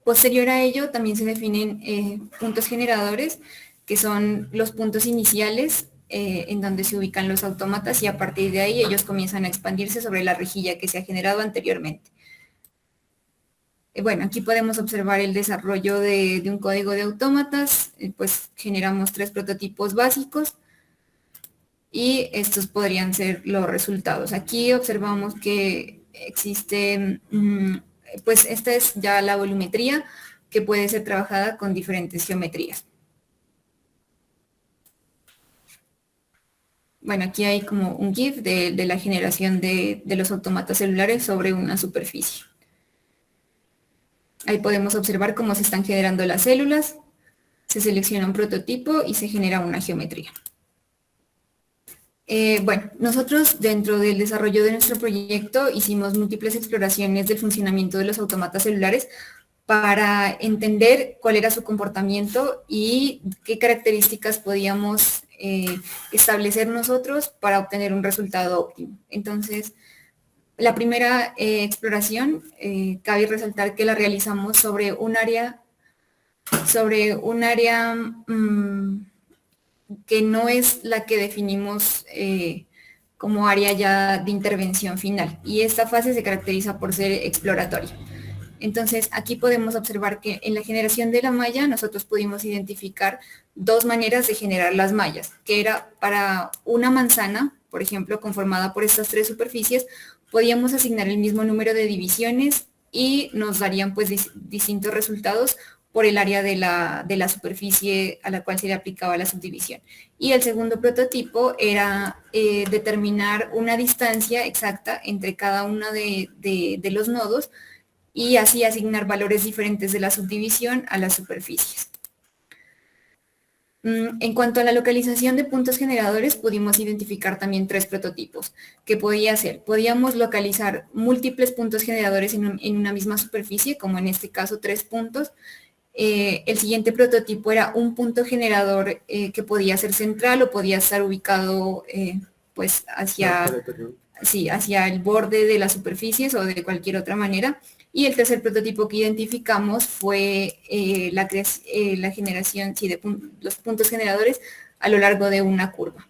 Posterior a ello, también se definen puntos generadores, que son los puntos iniciales en donde se ubican los autómatas, y a partir de ahí ellos comienzan a expandirse sobre la rejilla que se ha generado anteriormente. Bueno, aquí podemos observar el desarrollo de un código de autómatas, pues generamos 3 prototipos básicos, y estos podrían ser los resultados. Aquí observamos que existe, pues esta es ya la volumetría, que puede ser trabajada con diferentes geometrías. Bueno, aquí hay como un GIF de la generación de los autómatas celulares sobre una superficie. Ahí podemos observar cómo se están generando las células, se selecciona un prototipo y se genera una geometría. Bueno, nosotros dentro del desarrollo de nuestro proyecto hicimos múltiples exploraciones del funcionamiento de los autómatas celulares para entender cuál era su comportamiento y qué características podíamos establecer nosotros para obtener un resultado óptimo. Entonces, la primera exploración, cabe resaltar que la realizamos sobre un área que no es la que definimos como área ya de intervención final, y esta fase se caracteriza por ser exploratoria. Entonces, aquí podemos observar que en la generación de la malla nosotros pudimos identificar 2 maneras de generar las mallas, que era para una manzana, por ejemplo, conformada por estas 3 superficies, podíamos asignar el mismo número de divisiones y nos darían pues distintos resultados por el área de la superficie a la cual se le aplicaba la subdivisión. Y el segundo prototipo era determinar una distancia exacta entre cada uno de los nodos, y así asignar valores diferentes de la subdivisión a las superficies. En cuanto a la localización de puntos generadores, pudimos identificar también 3 prototipos. ¿Qué podía ser? Podíamos localizar múltiples puntos generadores en una misma superficie, como en este caso 3 puntos. El siguiente prototipo era un punto generador que podía ser central o podía estar ubicado pues hacia el borde de las superficies o de cualquier otra manera. Y el tercer prototipo que identificamos fue la generación de los puntos generadores a lo largo de una curva.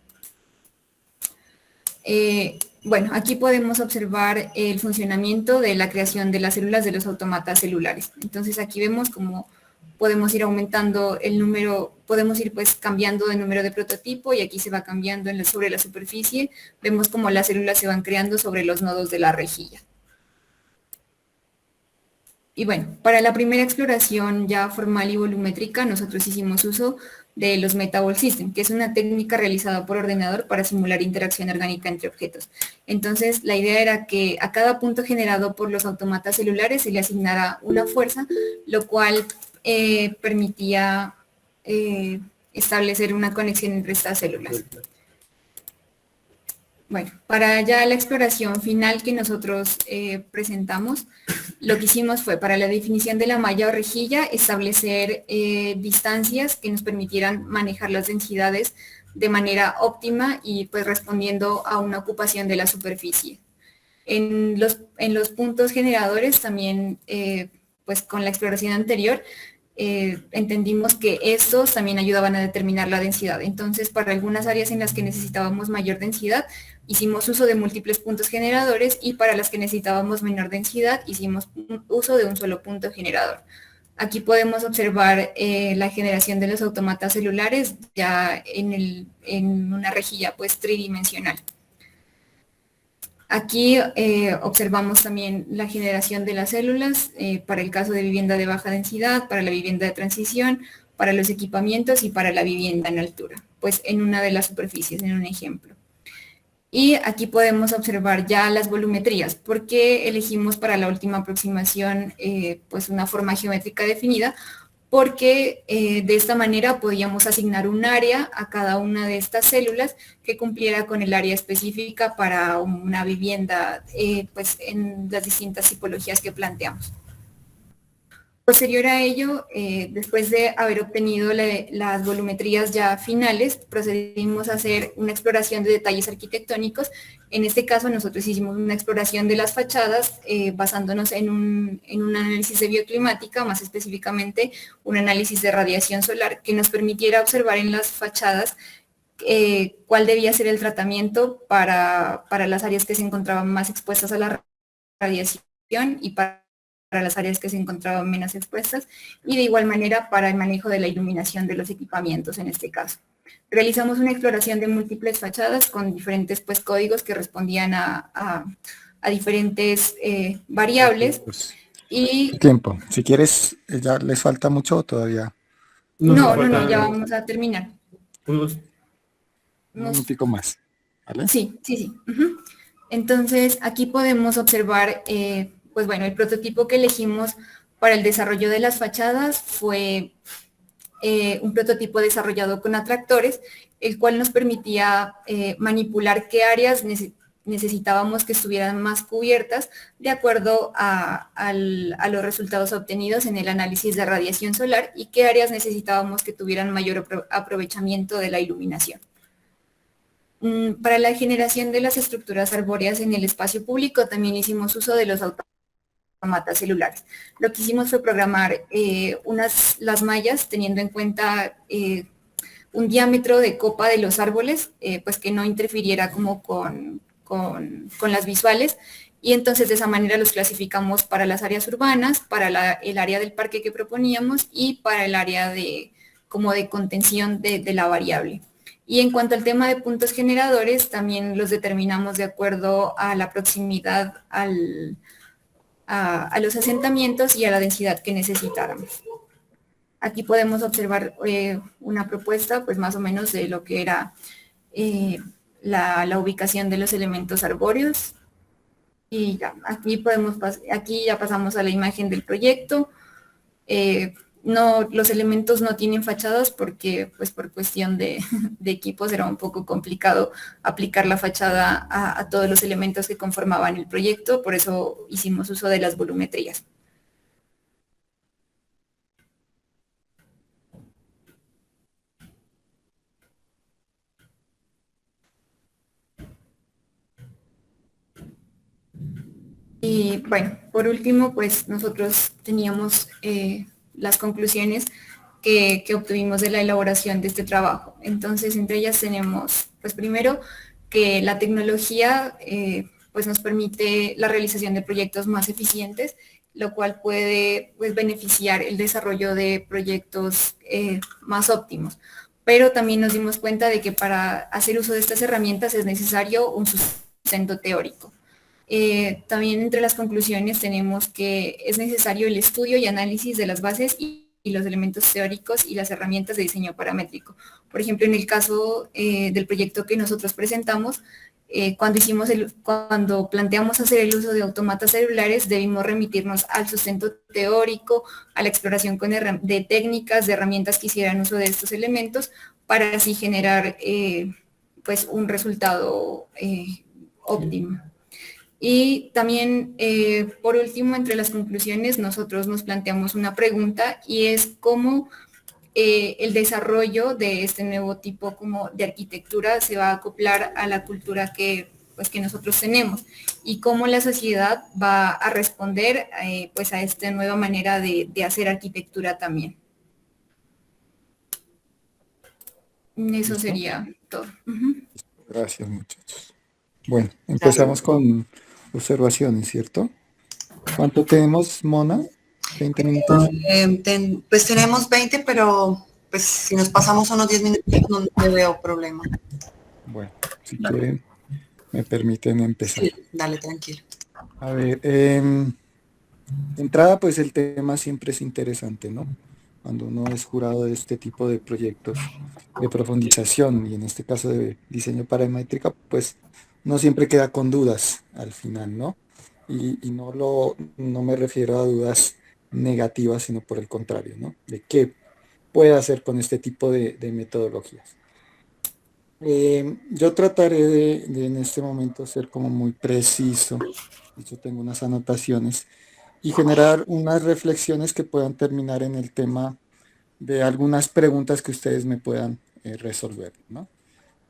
Bueno, aquí podemos observar el funcionamiento de la creación de las células de los autómatas celulares. Entonces aquí vemos cómo podemos ir aumentando el número, podemos ir pues cambiando de número de prototipo, y aquí se va cambiando sobre la superficie. Vemos cómo las células se van creando sobre los nodos de la rejilla. Y bueno, para la primera exploración ya formal y volumétrica, nosotros hicimos uso de los Metabol System, que es una técnica realizada por ordenador para simular interacción orgánica entre objetos. Entonces, la idea era que a cada punto generado por los autómatas celulares se le asignara una fuerza, lo cual permitía establecer una conexión entre estas células. Bueno, para ya la exploración final que nosotros presentamos, lo que hicimos fue, para la definición de la malla o rejilla, establecer distancias que nos permitieran manejar las densidades de manera óptima y pues respondiendo a una ocupación de la superficie. En los puntos generadores también, pues con la exploración anterior, entendimos que estos también ayudaban a determinar la densidad. Entonces, para algunas áreas en las que necesitábamos mayor densidad, hicimos uso de múltiples puntos generadores, y para las que necesitábamos menor densidad, hicimos uso de un solo punto generador. Aquí podemos observar la generación de los autómatas celulares ya en una rejilla pues tridimensional. Aquí observamos también la generación de las células para el caso de vivienda de baja densidad, para la vivienda de transición, para los equipamientos y para la vivienda en altura, pues en una de las superficies, en un ejemplo. Y aquí podemos observar ya las volumetrías. ¿Por qué elegimos para la última aproximación pues una forma geométrica definida? Porque de esta manera podíamos asignar un área a cada una de estas células que cumpliera con el área específica para una vivienda pues en las distintas tipologías que planteamos. Posterior a ello, después de haber obtenido las volumetrías ya finales, procedimos a hacer una exploración de detalles arquitectónicos. En este caso, nosotros hicimos una exploración de las fachadas basándonos en un análisis de bioclimática, más específicamente un análisis de radiación solar que nos permitiera observar en las fachadas cuál debía ser el tratamiento para las áreas que se encontraban más expuestas a la radiación y para las áreas que se encontraban menos expuestas, y de igual manera para el manejo de la iluminación de los equipamientos en este caso. Realizamos una exploración de múltiples fachadas con diferentes pues, códigos que respondían a diferentes variables. Pues, y tiempo. Si quieres, ¿ya les falta mucho o todavía? No, ya vamos a terminar. Un minutico más. ¿Vale? Sí. Uh-huh. Entonces, aquí podemos observar pues bueno, el prototipo que elegimos para el desarrollo de las fachadas fue un prototipo desarrollado con atractores, el cual nos permitía manipular qué áreas necesitábamos que estuvieran más cubiertas de acuerdo a los resultados obtenidos en el análisis de radiación solar y qué áreas necesitábamos que tuvieran mayor aprovechamiento de la iluminación. Para la generación de las estructuras arbóreas en el espacio público también hicimos uso de los autómatas celulares. Lo que hicimos fue programar las mallas teniendo en cuenta un diámetro de copa de los árboles, pues que no interfiriera como con las visuales, y entonces de esa manera los clasificamos para las áreas urbanas, para el área del parque que proponíamos y para el área de contención de la variable. Y en cuanto al tema de puntos generadores, también los determinamos de acuerdo a la proximidad a los asentamientos y a la densidad que necesitáramos. Aquí podemos observar una propuesta, pues más o menos de lo que era la ubicación de los elementos arbóreos. Y ya, aquí ya pasamos a la imagen del proyecto. Los elementos no tienen fachadas porque pues por cuestión de equipos era un poco complicado aplicar la fachada a todos los elementos que conformaban el proyecto, por eso hicimos uso de las volumetrías. Y bueno, por último, pues nosotros teníamos las conclusiones que obtuvimos de la elaboración de este trabajo. Entonces, entre ellas tenemos, pues primero, que la tecnología pues nos permite la realización de proyectos más eficientes, lo cual puede pues, beneficiar el desarrollo de proyectos más óptimos. Pero también nos dimos cuenta de que para hacer uso de estas herramientas es necesario un sustento teórico. También entre las conclusiones tenemos que es necesario el estudio y análisis de las bases y los elementos teóricos y las herramientas de diseño paramétrico. Por ejemplo, en el caso del proyecto que nosotros presentamos, cuando planteamos hacer el uso de autómatas celulares, debimos remitirnos al sustento teórico, a la exploración de técnicas, de herramientas que hicieran uso de estos elementos, para así generar pues un resultado óptimo. Y también, por último, entre las conclusiones, nosotros nos planteamos una pregunta y es cómo el desarrollo de este nuevo tipo como de arquitectura se va a acoplar a la cultura que nosotros tenemos y cómo la sociedad va a responder pues a esta nueva manera de hacer arquitectura también. Eso sería todo. Gracias, muchachos. Bueno, empezamos con observaciones, ¿cierto? ¿Cuánto tenemos, Mona? 20 minutos. Pues tenemos 20, pero pues si nos pasamos unos 10 minutos no le veo problema. Bueno, si quieren, me permiten empezar. Sí, dale, tranquilo. A ver, de entrada, pues el tema siempre es interesante, ¿no? Cuando uno es jurado de este tipo de proyectos de profundización, y en este caso de diseño paramétrica, pues no siempre queda con dudas al final, ¿no? Y no me refiero a dudas negativas, sino por el contrario, ¿no? De qué puede hacer con este tipo de metodologías. Yo trataré de en este momento ser como muy preciso. De hecho, tengo unas anotaciones y generar unas reflexiones que puedan terminar en el tema de algunas preguntas que ustedes me puedan resolver, ¿no?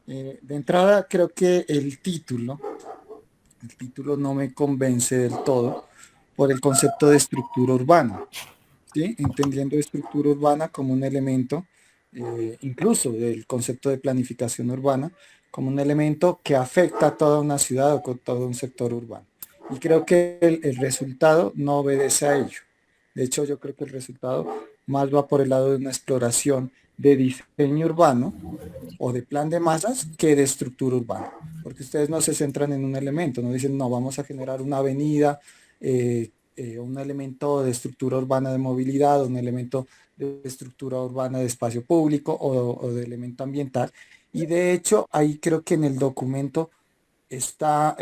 De entrada, creo que el título no me convence del todo por el concepto de estructura urbana, ¿sí? Entendiendo estructura urbana como un elemento, incluso del concepto de planificación urbana, como un elemento que afecta a toda una ciudad o con todo un sector urbano. Y creo que el resultado no obedece a ello. De hecho, yo creo que el resultado más va por el lado de una exploración de diseño urbano o de plan de masas que de estructura urbana. Porque ustedes no se centran en un elemento, no dicen, no, vamos a generar una avenida, un elemento de estructura urbana de movilidad, un elemento de estructura urbana de espacio público o de elemento ambiental. Y de hecho, ahí creo que en el documento está,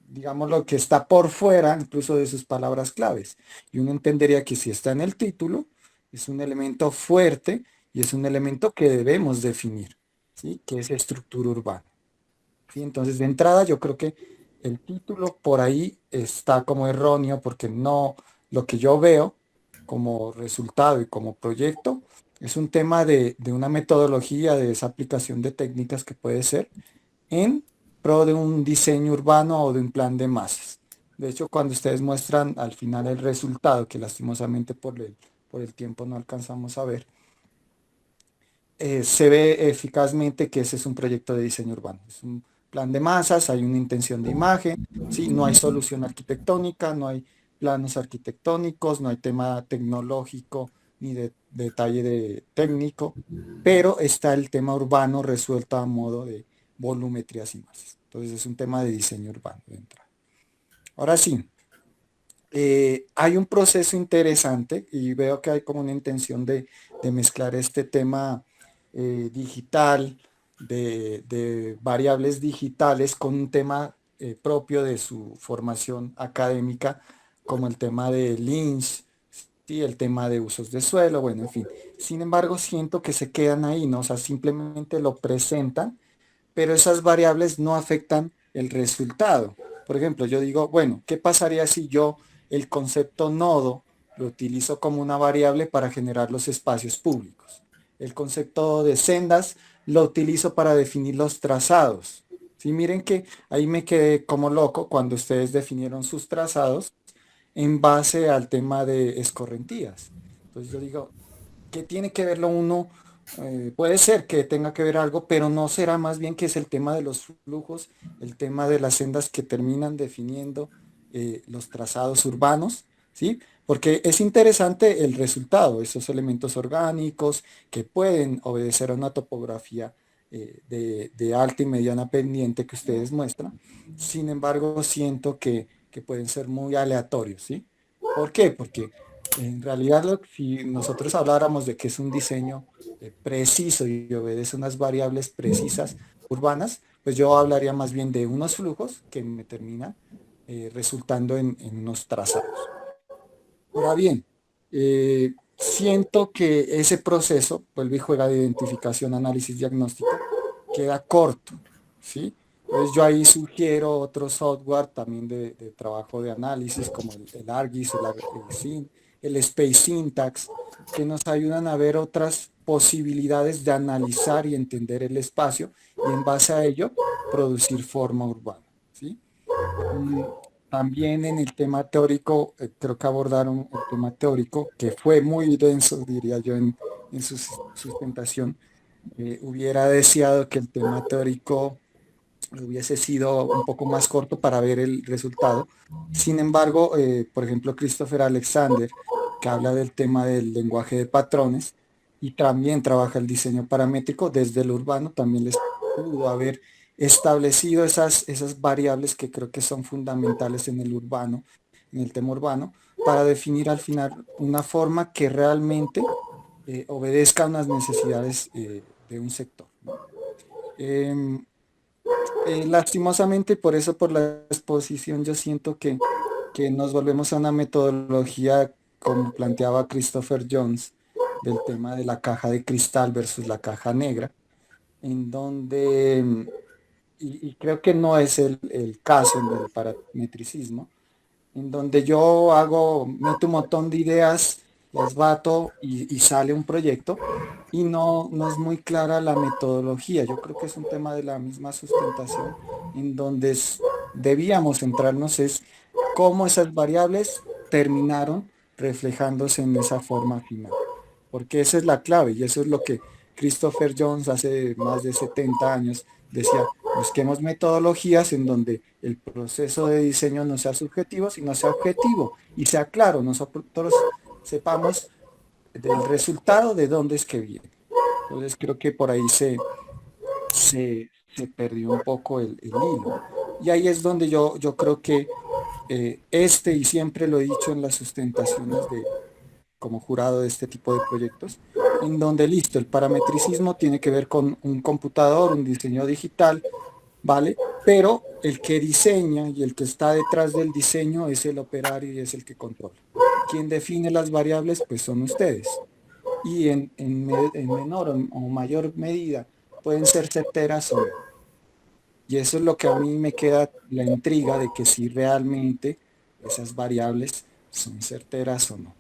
digamos, lo que está por fuera incluso de sus palabras claves. Y uno entendería que si está en el título, es un elemento fuerte y es un elemento que debemos definir, ¿sí? Que es estructura urbana. ¿Sí? Entonces, de entrada, yo creo que el título por ahí está como erróneo porque no, lo que yo veo como resultado y como proyecto es un tema de una metodología, de esa aplicación de técnicas que puede ser en pro de un diseño urbano o de un plan de masas. De hecho, cuando ustedes muestran al final el resultado, que lastimosamente por el tiempo no alcanzamos a ver, se ve eficazmente que ese es un proyecto de diseño urbano. Es un plan de masas, hay una intención de imagen, ¿sí? No hay solución arquitectónica, no hay planos arquitectónicos, no hay tema tecnológico ni de detalle técnico, pero está el tema urbano resuelto a modo de volumetrías y masas. Entonces es un tema de diseño urbano de entrada. Ahora sí, hay un proceso interesante y veo que hay como una intención de mezclar este tema digital, de variables digitales con un tema propio de su formación académica, como el tema de Lynch, ¿sí? El tema de usos de suelo, bueno, en fin. Sin embargo, siento que se quedan ahí, ¿no? O sea, simplemente lo presentan, pero esas variables no afectan el resultado. Por ejemplo, yo digo, bueno, ¿qué pasaría si yo el concepto nodo lo utilizo como una variable para generar los espacios públicos? El concepto de sendas lo utilizo para definir los trazados. Sí, miren que ahí me quedé como loco cuando ustedes definieron sus trazados en base al tema de escorrentías. Entonces yo digo, ¿qué tiene que ver lo uno? Puede ser que tenga que ver algo, pero no será más bien que es el tema de los flujos, el tema de las sendas que terminan definiendo los trazados urbanos, ¿sí? Porque es interesante el resultado, esos elementos orgánicos que pueden obedecer a una topografía de alta y mediana pendiente que ustedes muestran. Sin embargo, siento que pueden ser muy aleatorios, ¿sí? ¿Por qué? Porque en realidad, si nosotros habláramos de que es un diseño preciso y obedece unas variables precisas urbanas, pues yo hablaría más bien de unos flujos que me terminan resultando en unos trazados. Ahora bien, siento que ese proceso, vuelve y juega de identificación, análisis, diagnóstico, queda corto, ¿sí? Entonces yo ahí sugiero otro software también de trabajo de análisis como el ArcGIS, el Space Syntax, que nos ayudan a ver otras posibilidades de analizar y entender el espacio y en base a ello producir forma urbana, ¿sí? Mm, También en el tema teórico, creo que abordaron el tema teórico, que fue muy denso, diría yo, en su sustentación. Hubiera deseado que el tema teórico hubiese sido un poco más corto para ver el resultado. Sin embargo, por ejemplo, Christopher Alexander, que habla del tema del lenguaje de patrones y también trabaja el diseño paramétrico desde el urbano, también les pudo haber establecido esas variables que creo que son fundamentales en el urbano, en el tema urbano, para definir al final una forma que realmente obedezca a unas necesidades de un sector, ¿no? Em, Lastimosamente, por eso, por la exposición, yo siento que nos volvemos a una metodología como planteaba Christopher Jones, del tema de la caja de cristal versus la caja negra, en donde, y creo que no es el caso en el parametricismo, en donde yo meto un montón de ideas, las bato y sale un proyecto y no es muy clara la metodología. Yo creo que es un tema de la misma sustentación en donde debíamos centrarnos es cómo esas variables terminaron reflejándose en esa forma final. Porque esa es la clave y eso es lo que Christopher Jones hace más de 70 años decía, busquemos metodologías en donde el proceso de diseño no sea subjetivo, sino sea objetivo y sea claro, nosotros sepamos del resultado de dónde es que viene. Entonces creo que por ahí se perdió un poco el hilo. Y ahí es donde yo creo que y siempre lo he dicho en las sustentaciones como jurado de este tipo de proyectos, en donde listo, el parametricismo tiene que ver con un computador, un diseño digital, ¿vale? Pero el que diseña y el que está detrás del diseño es el operario y es el que controla. Quien define las variables, pues son ustedes. Y en menor o mayor medida pueden ser certeras o no. Y eso es lo que a mí me queda la intriga de que si realmente esas variables son certeras o no.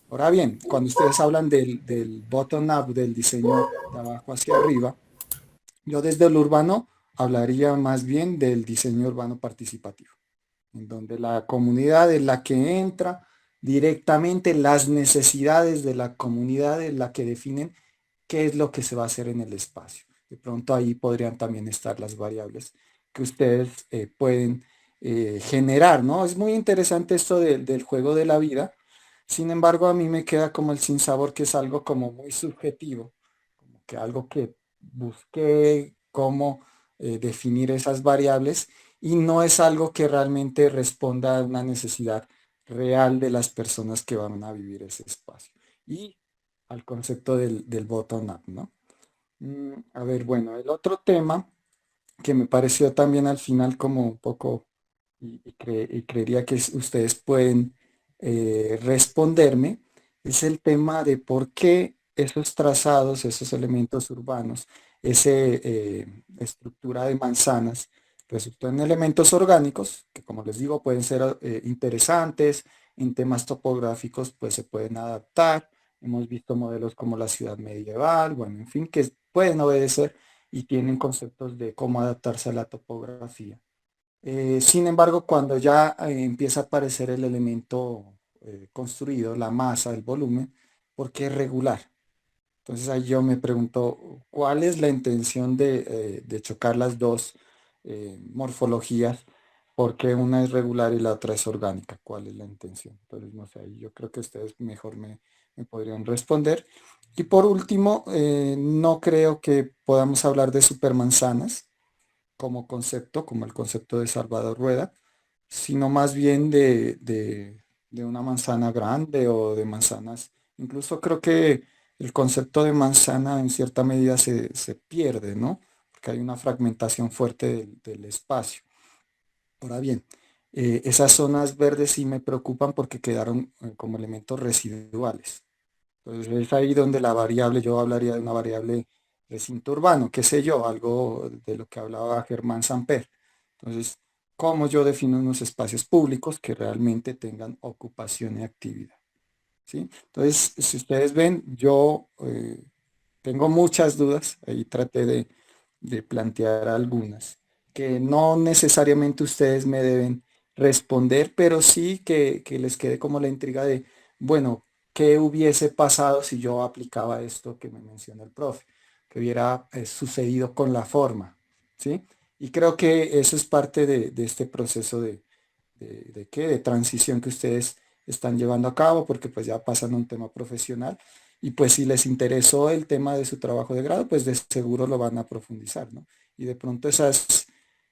Ahora bien, cuando ustedes hablan del bottom-up, del diseño de abajo hacia arriba, yo desde el urbano hablaría más bien del diseño urbano participativo, en donde la comunidad es la que entra directamente, las necesidades de la comunidad es la que definen qué es lo que se va a hacer en el espacio. De pronto ahí podrían también estar las variables que ustedes pueden generar, ¿no? Es muy interesante esto del juego de la vida. Sin embargo, a mí me queda como el sinsabor que es algo como muy subjetivo, como que algo que busqué cómo definir esas variables y no es algo que realmente responda a una necesidad real de las personas que van a vivir ese espacio. Y al concepto del bottom-up, ¿no? A ver, bueno, el otro tema que me pareció también al final como un poco, y creería que ustedes pueden responderme, es el tema de por qué esos trazados, esos elementos urbanos, esa estructura de manzanas, resultó en elementos orgánicos, que como les digo, pueden ser interesantes, en temas topográficos pues se pueden adaptar. Hemos visto modelos como la ciudad medieval, bueno, en fin, que pueden obedecer y tienen conceptos de cómo adaptarse a la topografía. Sin embargo, cuando ya empieza a aparecer el elemento construido, la masa, el volumen, ¿por qué es regular? Entonces ahí yo me pregunto, ¿cuál es la intención de chocar las dos morfologías? ¿Por qué una es regular y la otra es orgánica? ¿Cuál es la intención? Entonces, no sé, ahí yo creo que ustedes mejor me podrían responder. Y por último, no creo que podamos hablar de supermanzanas como concepto, como el concepto de Salvador Rueda, sino más bien de una manzana grande o de manzanas. Incluso creo que el concepto de manzana en cierta medida se pierde, ¿no? Porque hay una fragmentación fuerte del espacio. Ahora bien, esas zonas verdes sí me preocupan porque quedaron como elementos residuales. Entonces es ahí donde la variable, yo hablaría de una variable recinto urbano, qué sé yo, algo de lo que hablaba Germán Samper. Entonces, ¿cómo yo defino unos espacios públicos que realmente tengan ocupación y actividad? ¿Sí? Entonces, si ustedes ven, yo tengo muchas dudas, ahí traté de plantear algunas, que no necesariamente ustedes me deben responder, pero sí que les quede como la intriga de, bueno, ¿qué hubiese pasado si yo aplicaba esto que me menciona el profe? Que hubiera sucedido con la forma, ¿sí? Y creo que eso es parte de este proceso de transición que ustedes están llevando a cabo, porque pues ya pasan a un tema profesional. Y pues si les interesó el tema de su trabajo de grado, pues de seguro lo van a profundizar, ¿no? Y de pronto esas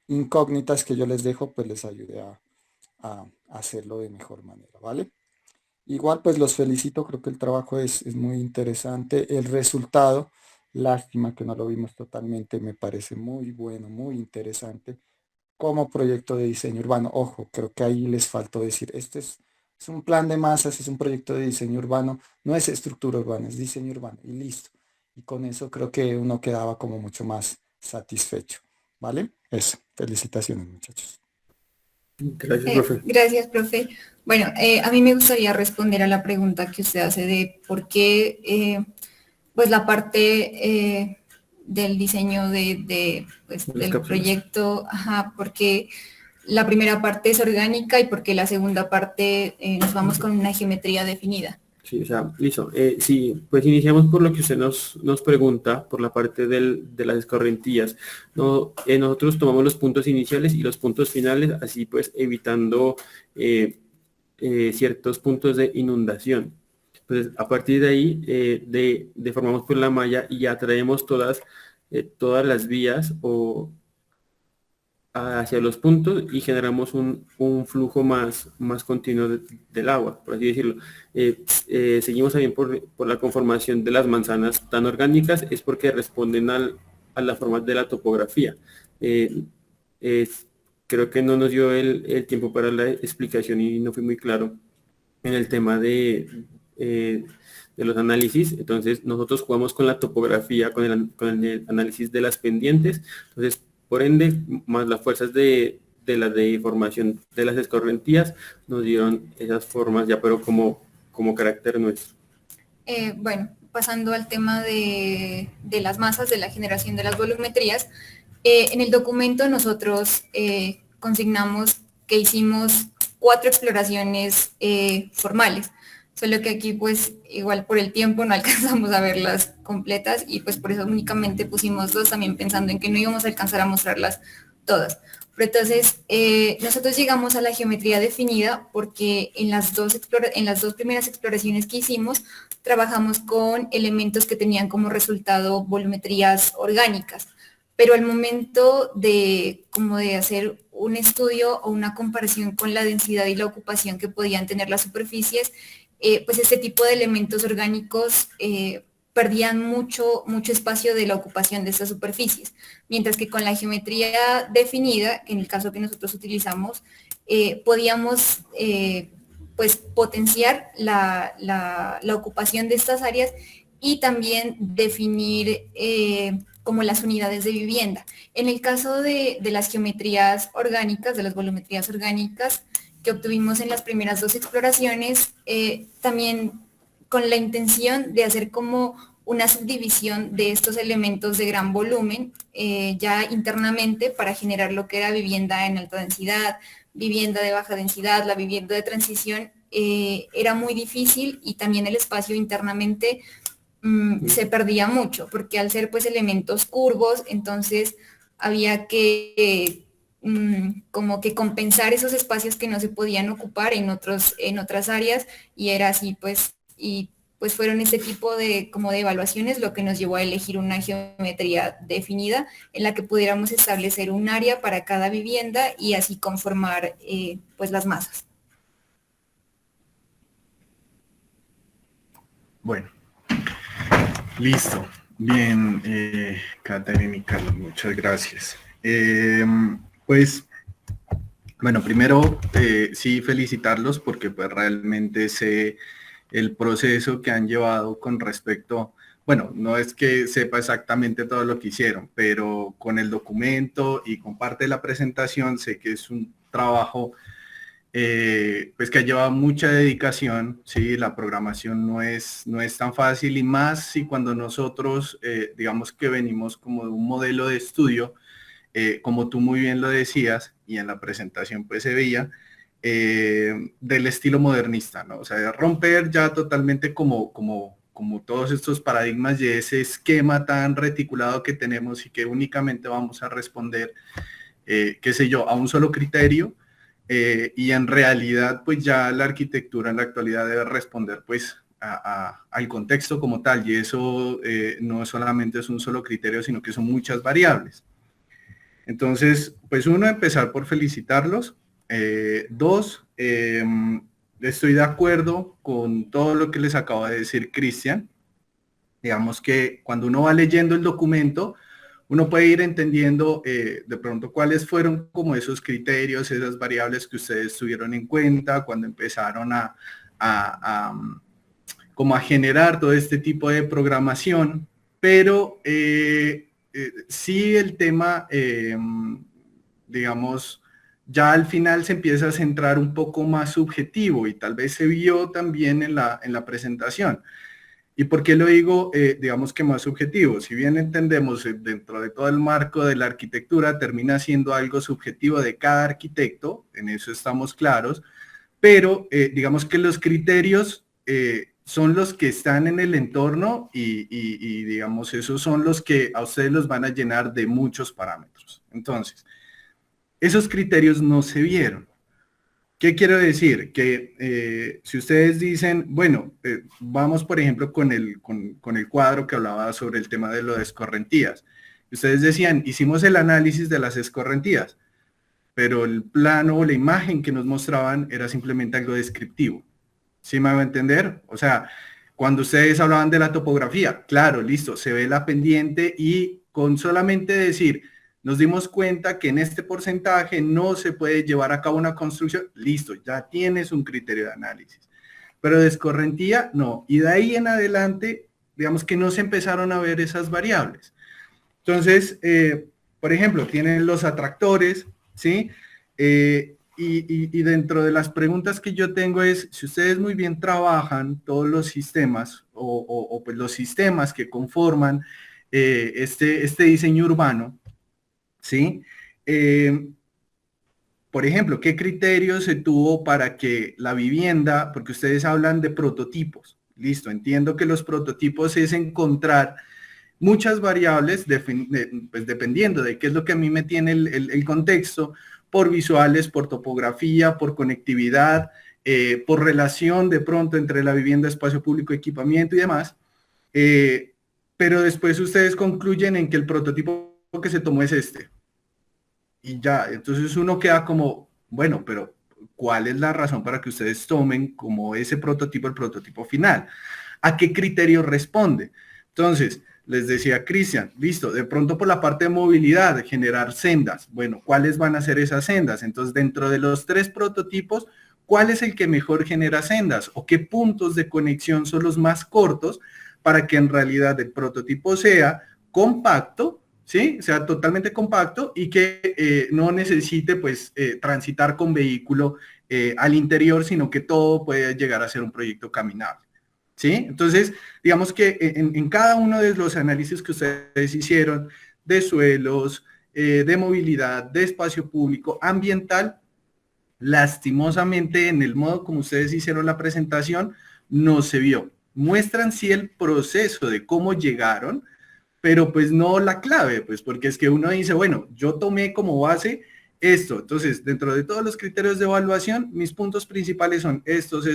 incógnitas que yo les dejo, pues les ayude a hacerlo de mejor manera, ¿vale? Igual pues los felicito, creo que el trabajo es muy interesante. El resultado, lástima que no lo vimos totalmente, me parece muy bueno, muy interesante como proyecto de diseño urbano. Ojo, creo que ahí les faltó decir, es un plan de masas, es un proyecto de diseño urbano, no es estructura urbana, es diseño urbano y listo. Y con eso creo que uno quedaba como mucho más satisfecho, ¿vale? Eso, felicitaciones muchachos. Gracias, profe. Gracias, profe. Bueno, a mí me gustaría responder a la pregunta que usted hace de por qué pues la parte del diseño pues, Las del cápsulas. proyecto, ajá, porque la primera parte es orgánica y porque la segunda parte nos vamos con una geometría definida. Sí, o sea, listo. Sí, pues iniciamos por lo que usted nos pregunta, por la parte de las escorrentías. No, nosotros tomamos los puntos iniciales y los puntos finales, así pues evitando ciertos puntos de inundación. Entonces, a partir de ahí, deformamos pues la malla y ya traemos todas las vías hacia los puntos y generamos un flujo más continuo del agua, por así decirlo. Seguimos también por la conformación de las manzanas tan orgánicas, es porque responden a las formas de la topografía. Eh, es- Creo que no nos dio el tiempo para la explicación y no fui muy claro en el tema de los análisis. Entonces nosotros jugamos con la topografía, con el análisis de las pendientes. Entonces, por ende, más las fuerzas de la deformación de las escorrentías nos dieron esas formas ya, pero como carácter nuestro. Bueno, pasando al tema de las masas, de la generación de las volumetrías, en el documento nosotros consignamos que hicimos 4 exploraciones formales, solo que aquí pues igual por el tiempo no alcanzamos a verlas completas y pues por eso únicamente pusimos 2, también pensando en que no íbamos a alcanzar a mostrarlas todas. Pero entonces nosotros llegamos a la geometría definida porque en las dos primeras exploraciones que hicimos trabajamos con elementos que tenían como resultado volumetrías orgánicas, pero al momento como de hacer un estudio o una comparación con la densidad y la ocupación que podían tener las superficies, pues este tipo de elementos orgánicos perdían mucho espacio de la ocupación de estas superficies, mientras que con la geometría definida, que en el caso que nosotros utilizamos, podíamos pues potenciar la ocupación de estas áreas y también definir como las unidades de vivienda. En el caso de las geometrías orgánicas, de las volumetrías orgánicas que obtuvimos en las primeras 2 exploraciones, también con la intención de hacer como una subdivisión de estos elementos de gran volumen ya internamente para generar lo que era vivienda en alta densidad, vivienda de baja densidad, la vivienda de transición, era muy difícil y también el espacio internamente se perdía mucho, porque al ser pues elementos curvos, entonces había que como que compensar esos espacios que no se podían ocupar en otras áreas y era así pues, y pues fueron ese tipo de como de evaluaciones lo que nos llevó a elegir una geometría definida en la que pudiéramos establecer un área para cada vivienda y así conformar pues las masas. Bueno, listo. Bien, Catherine y Carlos, muchas gracias. Pues, bueno, primero sí felicitarlos porque pues realmente sé el proceso que han llevado con respecto, bueno, no es que sepa exactamente todo lo que hicieron, pero con el documento y con parte de la presentación sé que es un trabajo pues que ha llevado mucha dedicación, ¿sí? La programación no es tan fácil y más si cuando nosotros, digamos que venimos como de un modelo de estudio, como tú muy bien lo decías y en la presentación pues se veía, del estilo modernista, ¿no? O sea, de romper ya totalmente como todos estos paradigmas y ese esquema tan reticulado que tenemos y que únicamente vamos a responder qué sé yo, a un solo criterio, y en realidad pues ya la arquitectura en la actualidad debe responder pues al contexto como tal, y eso no solamente es un solo criterio, sino que son muchas variables. Entonces, pues uno, empezar por felicitarlos. Dos, estoy de acuerdo con todo lo que les acaba de decir Cristian. Digamos que cuando uno va leyendo el documento, uno puede ir entendiendo de pronto cuáles fueron como esos criterios, esas variables que ustedes tuvieron en cuenta cuando empezaron como a generar todo este tipo de programación, pero sí el tema, digamos, ya al final se empieza a centrar un poco más subjetivo y tal vez se vio también en la presentación. ¿Y por qué lo digo, digamos que más subjetivo? Si bien entendemos dentro de todo el marco de la arquitectura, termina siendo algo subjetivo de cada arquitecto, en eso estamos claros, pero digamos que los criterios son los que están en el entorno y digamos, esos son los que a ustedes los van a llenar de muchos parámetros. Entonces, esos criterios no se vieron. ¿Qué quiero decir? Que si ustedes dicen, bueno, vamos por ejemplo con el cuadro que hablaba sobre el tema de lo de escorrentías. Ustedes decían, hicimos el análisis de las escorrentías, pero el plano o la imagen que nos mostraban era simplemente algo descriptivo. ¿Sí me va a entender? O sea, cuando ustedes hablaban de la topografía, claro, listo, se ve la pendiente y con solamente decir, nos dimos cuenta que en este porcentaje no se puede llevar a cabo una construcción, listo, ya tienes un criterio de análisis. Pero de escorrentía, no. Y de ahí en adelante, digamos que no se empezaron a ver esas variables. Entonces, por ejemplo, tienen los atractores, ¿sí? Y dentro de las preguntas que yo tengo es, si ustedes muy bien trabajan todos los sistemas o pues los sistemas que conforman este diseño urbano, ¿sí? Por ejemplo, ¿qué criterios se tuvo para que la vivienda, porque ustedes hablan de prototipos, listo, entiendo que los prototipos es encontrar muchas variables, pues dependiendo de qué es lo que a mí me tiene el contexto, por visuales, por topografía, por conectividad, por relación de pronto entre la vivienda, espacio público, equipamiento y demás, pero después ustedes concluyen en que el prototipo que se tomó es este. Y ya, entonces uno queda como, bueno, pero ¿cuál es la razón para que ustedes tomen como ese prototipo el prototipo final? ¿A qué criterio responde? Entonces, les decía Cristian, listo, de pronto por la parte de movilidad, generar sendas. Bueno, ¿cuáles van a ser esas sendas? Entonces, dentro de los 3 prototipos, ¿cuál es el que mejor genera sendas? ¿O qué puntos de conexión son los más cortos para que en realidad el prototipo sea compacto, ¿sí? Sea totalmente compacto y que no necesite, pues, transitar con vehículo al interior, sino que todo puede llegar a ser un proyecto caminable? ¿Sí? Entonces, digamos que en cada uno de los análisis que ustedes hicieron de suelos, de movilidad, de espacio público, ambiental, lastimosamente en el modo como ustedes hicieron la presentación, no se vio. Muestran sí el proceso de cómo llegaron, pero pues no la clave, pues porque es que uno dice, bueno, yo tomé como base esto, entonces dentro de todos los criterios de evaluación, mis puntos principales son estos,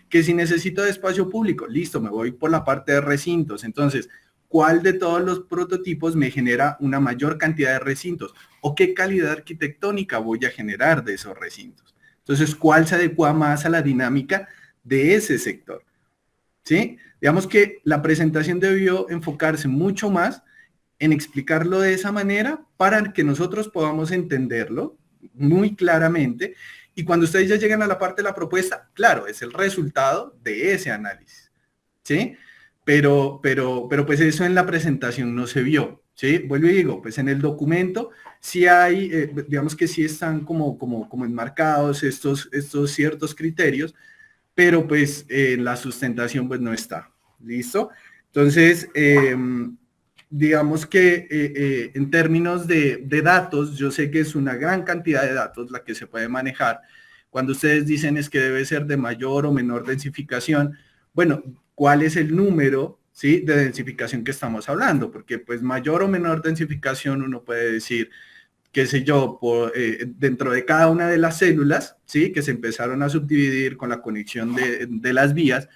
que si necesito de espacio público, listo, me voy por la parte de recintos, entonces, ¿cuál de todos los prototipos me genera una mayor cantidad de recintos? ¿O qué calidad arquitectónica voy a generar de esos recintos? Entonces, ¿cuál se adecua más a la dinámica de ese sector? ¿Sí? Digamos que la presentación debió enfocarse mucho más en explicarlo de esa manera para que nosotros podamos entenderlo muy claramente y cuando ustedes ya llegan a la parte de la propuesta, claro, es el resultado de ese análisis, ¿sí? Pero pues eso en la presentación no se vio, ¿sí? Vuelvo y digo, pues en el documento sí hay, digamos que sí están como enmarcados estos ciertos criterios, pero pues la sustentación pues no está, ¿listo? Entonces, digamos que en términos de datos, yo sé que es una gran cantidad de datos la que se puede manejar. Cuando ustedes dicen es que debe ser de mayor o menor densificación, bueno, ¿cuál es el número, sí, de densificación que estamos hablando? Porque pues mayor o menor densificación uno puede decir qué sé yo, dentro de cada una de las células, ¿sí? Que se empezaron a subdividir con la conexión de las vías,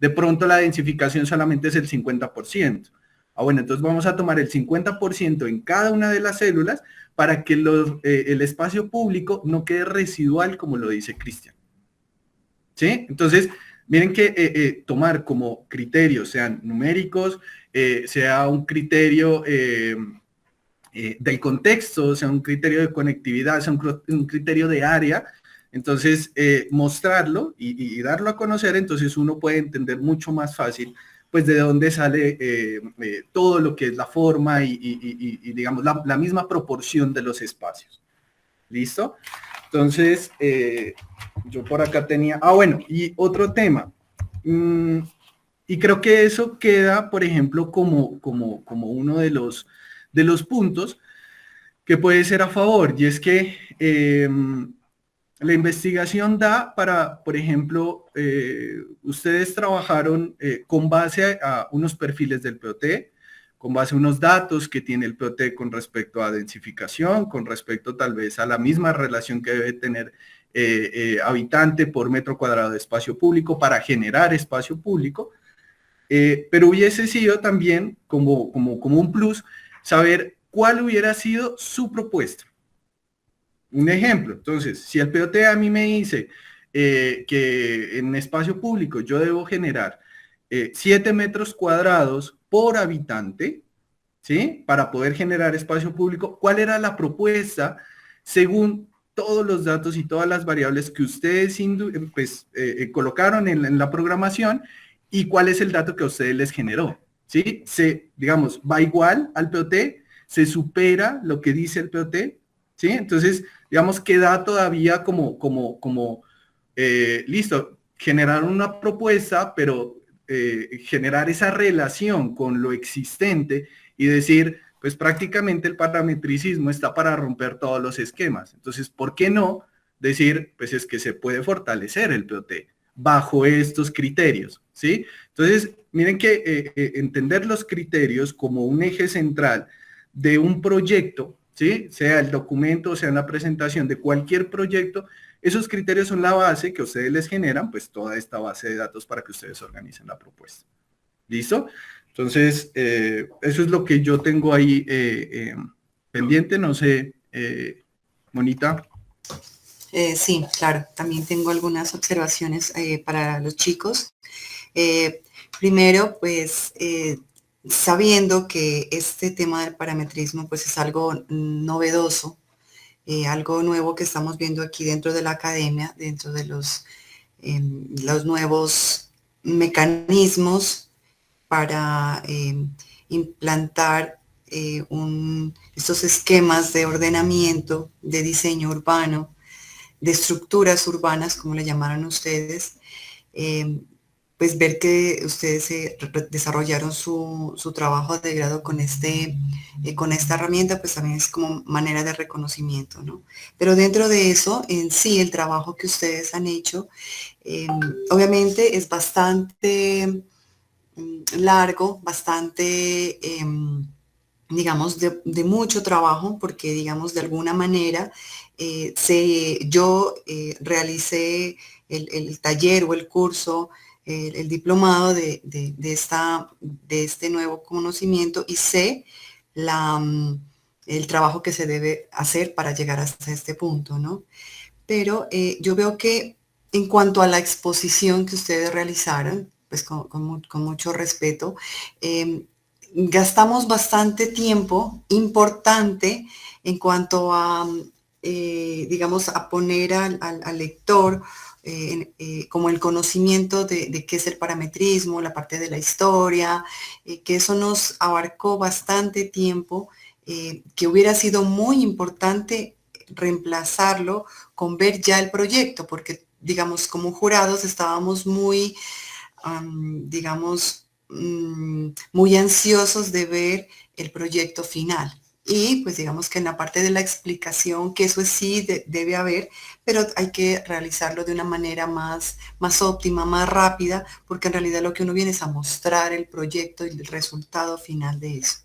de pronto la densificación solamente es el 50%. Bueno, entonces vamos a tomar el 50% en cada una de las células para que el espacio público no quede residual, como lo dice Cristian. ¿Sí? Entonces, miren que tomar como criterios, sean numéricos, sea un criterio del contexto, sea un criterio de conectividad, sea un criterio de área, entonces mostrarlo y darlo a conocer, entonces uno puede entender mucho más fácil pues de dónde sale todo lo que es la forma y digamos la misma proporción de los espacios. ¿Listo? Entonces, yo por acá tenía... bueno, y otro tema. Y creo que eso queda, por ejemplo, como uno de los puntos que puede ser a favor, y es que la investigación da para, por ejemplo, ustedes trabajaron con base a unos perfiles del POT, con base a unos datos que tiene el POT con respecto a densificación, con respecto tal vez a la misma relación que debe tener habitante por metro cuadrado de espacio público para generar espacio público, pero hubiese sido también como un plus saber cuál hubiera sido su propuesta. Un ejemplo, entonces, si el POT a mí me dice que en espacio público yo debo generar 7 metros cuadrados por habitante, ¿sí? Para poder generar espacio público, ¿cuál era la propuesta según todos los datos y todas las variables que ustedes pues, colocaron en la programación y cuál es el dato que a ustedes les generó? ¿Sí? Digamos, va igual al POT, se supera lo que dice el POT, ¿sí? Entonces, digamos, queda todavía listo, generar una propuesta, pero generar esa relación con lo existente y decir, pues prácticamente el parametricismo está para romper todos los esquemas. Entonces, ¿por qué no decir, pues es que se puede fortalecer el POT bajo estos criterios, ¿sí? Entonces, miren que entender los criterios como un eje central de un proyecto, ¿sí? Sea el documento, sea la presentación de cualquier proyecto, esos criterios son la base que ustedes les generan, pues toda esta base de datos para que ustedes organicen la propuesta. ¿Listo? Entonces, eso es lo que yo tengo ahí pendiente, no sé, Monita. Sí, claro, también tengo algunas observaciones para los chicos. Primero, pues, sabiendo que este tema del parametrismo pues es algo novedoso, algo nuevo que estamos viendo aquí dentro de la academia, dentro de los nuevos mecanismos para implantar estos esquemas de ordenamiento, de diseño urbano, de estructuras urbanas, como le llamaron ustedes, pues ver que ustedes desarrollaron su trabajo de grado con esta herramienta, pues también es como manera de reconocimiento, ¿no? Pero dentro de eso, en sí, el trabajo que ustedes han hecho, obviamente es bastante largo, bastante, digamos, de mucho trabajo, porque, digamos, de alguna manera, yo realicé el taller o el curso, el diplomado de este nuevo conocimiento y sé el trabajo que se debe hacer para llegar hasta este punto, ¿no? Pero yo veo que en cuanto a la exposición que ustedes realizaron, pues con mucho respeto, gastamos bastante tiempo importante en cuanto a, digamos, a poner al lector como el conocimiento de qué es el parametrismo, la parte de la historia, que eso nos abarcó bastante tiempo, que hubiera sido muy importante reemplazarlo con ver ya el proyecto, porque, digamos, como jurados estábamos muy, digamos, muy ansiosos de ver el proyecto final. Y pues digamos que en la parte de la explicación, que eso sí debe haber, pero hay que realizarlo de una manera más óptima, más rápida, porque en realidad lo que uno viene es a mostrar el proyecto y el resultado final de eso.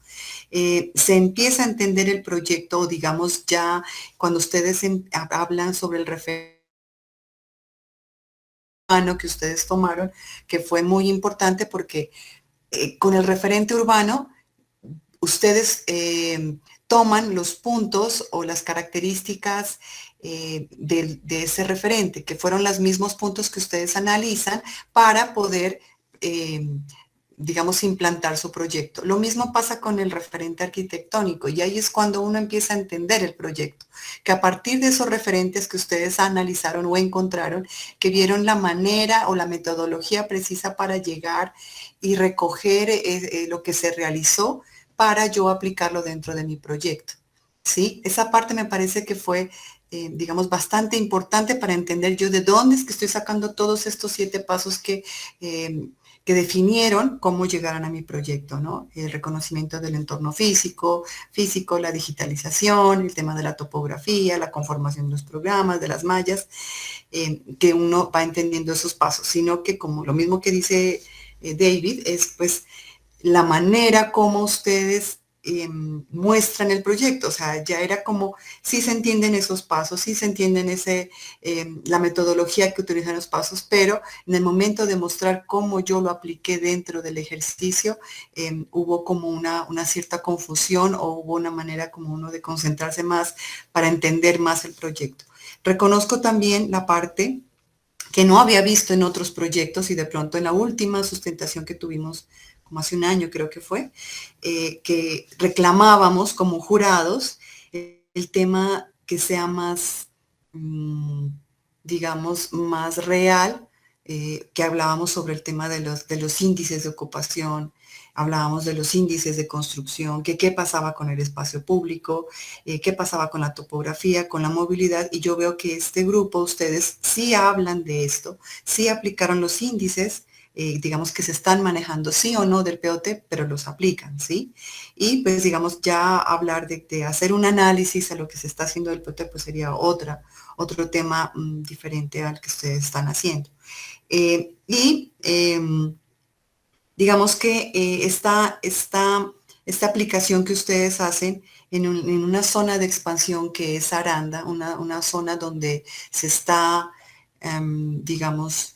Se empieza a entender el proyecto, digamos ya cuando ustedes hablan sobre el referente que ustedes tomaron, que fue muy importante porque con el referente urbano, ustedes toman los puntos o las características de ese referente, que fueron los mismos puntos que ustedes analizan para poder, digamos, implantar su proyecto. Lo mismo pasa con el referente arquitectónico y ahí es cuando uno empieza a entender el proyecto, que a partir de esos referentes que ustedes analizaron o encontraron, que vieron la manera o la metodología precisa para llegar y recoger lo que se realizó, para yo aplicarlo dentro de mi proyecto, ¿sí? Esa parte me parece que fue, digamos, bastante importante para entender yo de dónde es que estoy sacando todos estos 7 pasos que definieron cómo llegaron a mi proyecto, ¿no? El reconocimiento del entorno físico, la digitalización, el tema de la topografía, la conformación de los programas, de las mallas, que uno va entendiendo esos pasos, sino que como lo mismo que dice David, es pues la manera como ustedes muestran el proyecto. O sea, ya era como, sí se entienden esos pasos, sí se entienden la metodología que utilizan los pasos, pero en el momento de mostrar cómo yo lo apliqué dentro del ejercicio, hubo como una cierta confusión o hubo una manera como uno de concentrarse más para entender más el proyecto. Reconozco también la parte que no había visto en otros proyectos y de pronto en la última sustentación que tuvimos, como hace un año creo que fue, que reclamábamos como jurados el tema que sea más, digamos, más real, que hablábamos sobre el tema de los índices de ocupación, hablábamos de los índices de construcción, que qué pasaba con el espacio público, qué pasaba con la topografía, con la movilidad, y yo veo que este grupo, ustedes sí hablan de esto, sí aplicaron los índices, digamos que se están manejando sí o no del POT, pero los aplican, ¿sí? Y pues digamos ya hablar de hacer un análisis a lo que se está haciendo del POT, pues sería otro tema diferente al que ustedes están haciendo. Digamos que esta aplicación que ustedes hacen en una zona de expansión que es Aranda, una zona donde se está, digamos,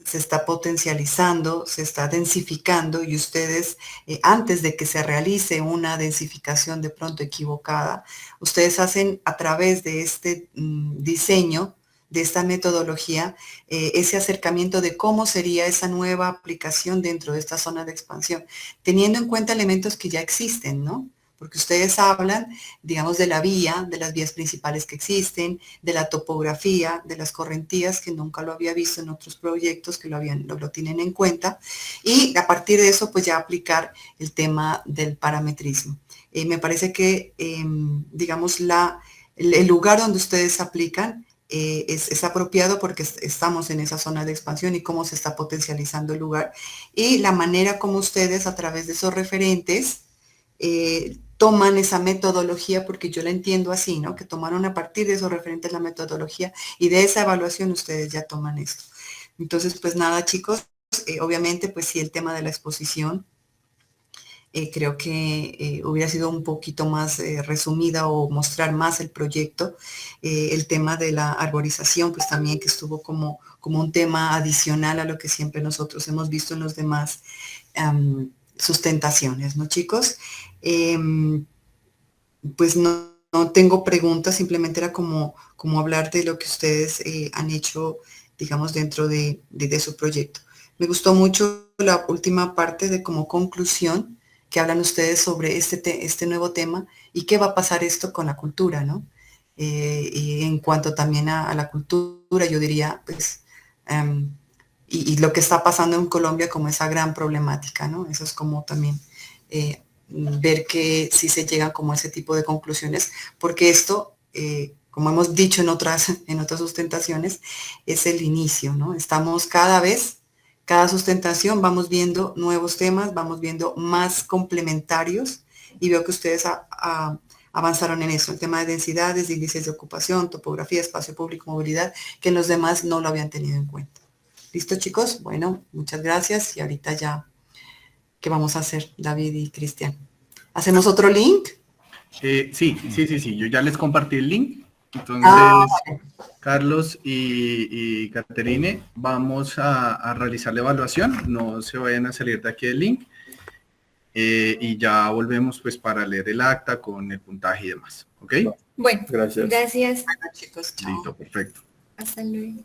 se está potencializando, se está densificando y ustedes, antes de que se realice una densificación de pronto equivocada, ustedes hacen a través de este diseño, de esta metodología, ese acercamiento de cómo sería esa nueva aplicación dentro de esta zona de expansión, teniendo en cuenta elementos que ya existen, ¿no? Porque ustedes hablan, digamos, de la vía, de las vías principales que existen, de la topografía, de las correntías, que nunca lo había visto en otros proyectos que lo tienen en cuenta, y a partir de eso, pues ya aplicar el tema del parametrismo. Me parece que, digamos, el lugar donde ustedes aplican es apropiado porque estamos en esa zona de expansión y cómo se está potencializando el lugar, y la manera como ustedes a través de esos referentes toman esa metodología, porque yo la entiendo así, ¿no? Que tomaron a partir de esos referentes la metodología y de esa evaluación ustedes ya toman esto. Entonces, pues nada, chicos, obviamente, pues sí, el tema de la exposición, creo que hubiera sido un poquito más resumida o mostrar más el proyecto. El tema de la arborización, pues también que estuvo como un tema adicional a lo que siempre nosotros hemos visto en los demás sustentaciones, ¿no, chicos? Pues no tengo preguntas, simplemente era como hablar de lo que ustedes han hecho, digamos, dentro de su proyecto. Me gustó mucho la última parte de como conclusión, que hablan ustedes sobre este nuevo tema y qué va a pasar esto con la cultura, ¿no? Y en cuanto también a la cultura, yo diría, pues, y lo que está pasando en Colombia como esa gran problemática, ¿no? Eso es como también ver que sí se llegan como a ese tipo de conclusiones, porque esto, como hemos dicho en otras sustentaciones, es el inicio, ¿no? Estamos cada sustentación vamos viendo nuevos temas, vamos viendo más complementarios y veo que ustedes avanzaron en eso, el tema de densidades, índices de ocupación, topografía, espacio público, movilidad, que los demás no lo habían tenido en cuenta. ¿Listo, chicos? Bueno, muchas gracias y ahorita ya, ¿qué vamos a hacer, David y Cristian? ¿Hacemos otro link? Sí, yo ya les compartí el link. Entonces, Vale. Carlos y Caterine, vamos a realizar la evaluación, no se vayan a salir de aquí del link, y ya volvemos pues para leer el acta con el puntaje y demás, ¿ok? Bueno, Gracias. gracias. Bueno, chicos, chao. Listo, perfecto. Hasta luego.